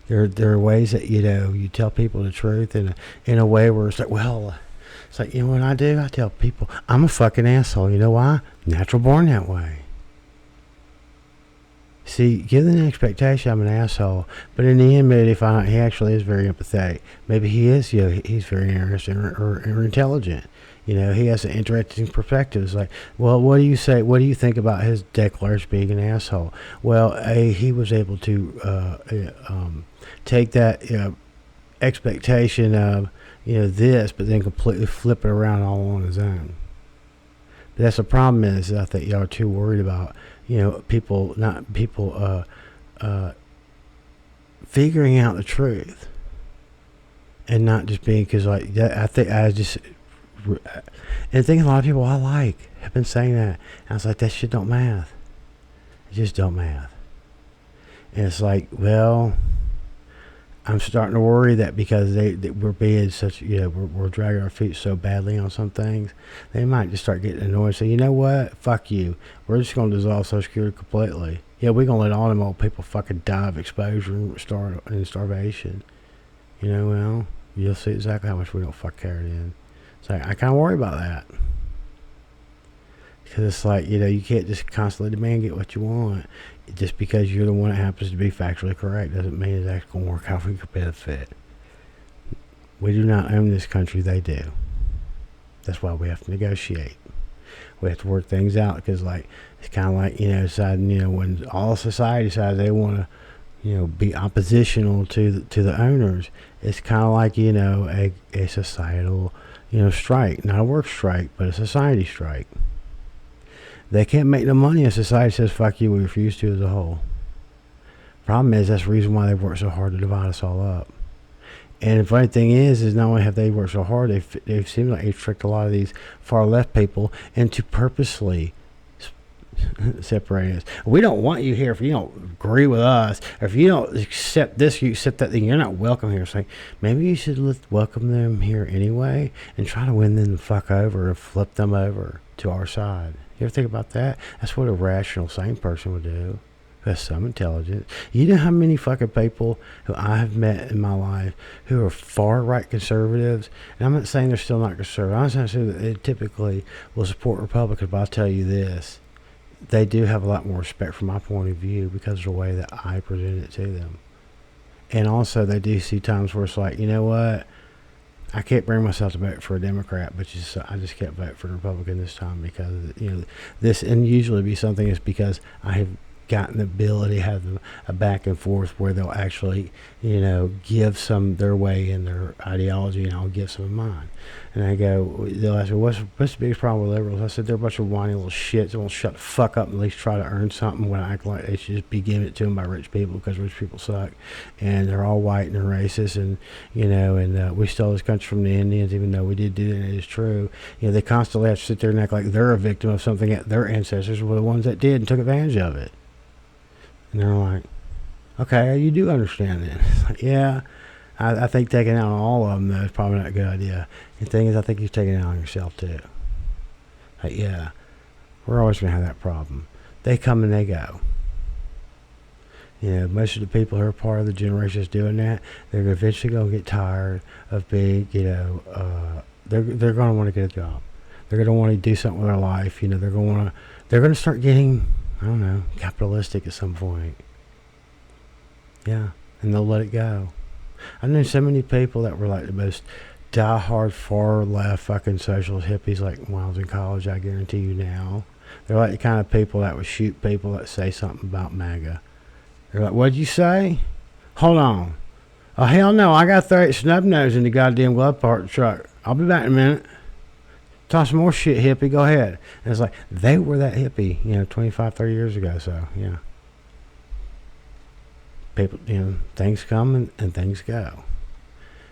There are ways that you tell people the truth in a way where it's like, well, it's like, what I do, I tell people I'm a fucking asshole. You know why? Natural born that way. See, give them the expectation I'm an asshole, but in the end, maybe they find out he actually is very empathetic. Maybe he is, he's very interesting or intelligent. He has an interesting perspective. It's like, well, what do you say? What do you think about his declaration being an asshole? Well, he was able to take that expectation of this, but then completely flip it around all on his own. But that's the problem is I think y'all are too worried about people figuring out the truth and not just being because like that. I think and I think a lot of people I like have been saying that. And I was like, that shit don't math. It just don't math. And it's like, well, I'm starting to worry that because we're being such, we're dragging our feet so badly on some things, they might just start getting annoyed and say, you know what, fuck you. We're just going to dissolve Social Security completely. Yeah, we're going to let all them old people fucking die of exposure and starvation. Well, you'll see exactly how much we don't fuck care then. So I kind of worry about that. Because it's like, you can't just constantly demand get what you want. Just because you're the one that happens to be factually correct doesn't mean it's actually going to work out for your benefit. We do not own this country, they do. That's why we have to negotiate. We have to work things out because, like, it's kind of like, deciding, when all society decides they want to, be oppositional to the owners, it's kind of like, a societal, strike. Not a work strike, but a society strike. They can't make no money if society says, fuck you, we refuse to as a whole. Problem is, that's the reason why they've worked so hard to divide us all up. And the funny thing is not only have they worked so hard, they seem like they've tricked a lot of these far left people into purposely separating us. We don't want you here if you don't agree with us, or if you don't accept this, you accept that thing, you're not welcome here. It's like, maybe you should welcome them here anyway and try to win them the fuck over and flip them over to our side. You ever think about that? That's what a rational, sane person would do, who has some intelligence. You know how many fucking people who I have met in my life who are far-right conservatives? And I'm not saying they're still not conservative. I'm not saying that they typically will support Republicans, but I'll tell you this. They do have a lot more respect from my point of view because of the way that I present it to them. And also, they do see times where it's like, you know what? I can't bring myself to vote for a Democrat, but I just can't vote for a Republican this time because, this, and usually be something is because I have gotten the ability to have a back and forth where they'll actually, give some their way in their ideology and I'll give some of mine. And I go, they'll ask me, what's the biggest problem with liberals? I said, they're a bunch of whiny little shits that won't shut the fuck up and at least try to earn something when I act like they should just be giving it to them by rich people because rich people suck. And they're all white and they're racist and, we stole this country from the Indians even though we did do it and it is true. They constantly have to sit there and act like they're a victim of something that their ancestors were the ones that did and took advantage of it. And they're like, okay, you do understand that. It's like, yeah, I think taking out on all of them, though, is probably not a good idea. The thing is, I think you're taking it out on yourself, too. Like, yeah, we're always going to have that problem. They come and they go. Most of the people who are part of the generation that's doing that, they're eventually going to get tired of being, they're going to want to get a job. They're going to want to do something with their life. They're going to start getting, I don't know, capitalistic at some point. Yeah, and they'll let it go. I know so many people that were like the most die-hard, far-left fucking socialist hippies like when I was in college, I guarantee you now. They're like the kind of people that would shoot people that say something about MAGA. They're like, what'd you say? Hold on. Oh, hell no, I got 38 snub nose in the goddamn glove part of the truck. I'll be back in a minute. Talk some more shit, hippie. Go ahead. And it's like, they were that hippie, 25, 30 years ago. So, yeah. People, things come and things go.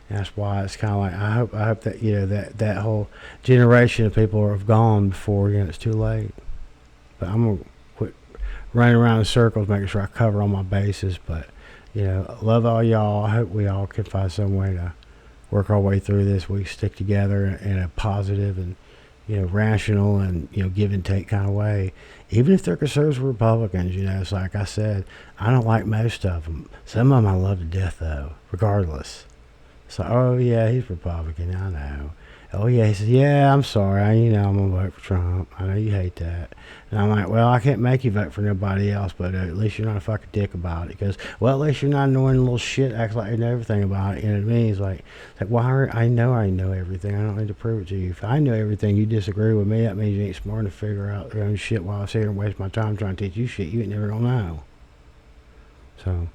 And that's why it's kind of like, I hope that, that whole generation of people have gone before, it's too late. But I'm going to quit running around in circles, making sure I cover all my bases. But, love all y'all. I hope we all can find some way to work our way through this. We stick together in a positive and rational and, give and take kind of way. Even if they're conservative Republicans, it's like I said, I don't like most of them. Some of them I love to death, though, regardless. So, oh, yeah, he's Republican, I know. Oh, yeah, he says, yeah, I'm sorry, I'm going to vote for Trump. I know you hate that. And I'm like, well, I can't make you vote for nobody else, but at least you're not a fucking dick about it. Because, well, at least you're not annoying little shit, acts like you know everything about it. You know what I mean? It's like well, I know everything. I don't need to prove it to you. If I know everything, you disagree with me, that means you ain't smart enough to figure out your own shit while I sit here and waste my time trying to teach you shit you ain't never gonna know. So,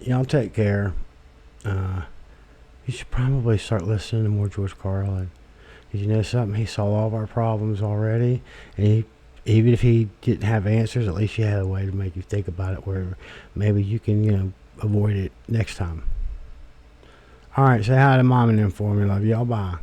y'all take care. You should probably start listening to more George Carlin. Because you know something? He saw all of our problems already. And even if he didn't have answers, at least he had a way to make you think about it where maybe you can, avoid it next time. All right, say hi to Mom and them for me. Love y'all. Bye.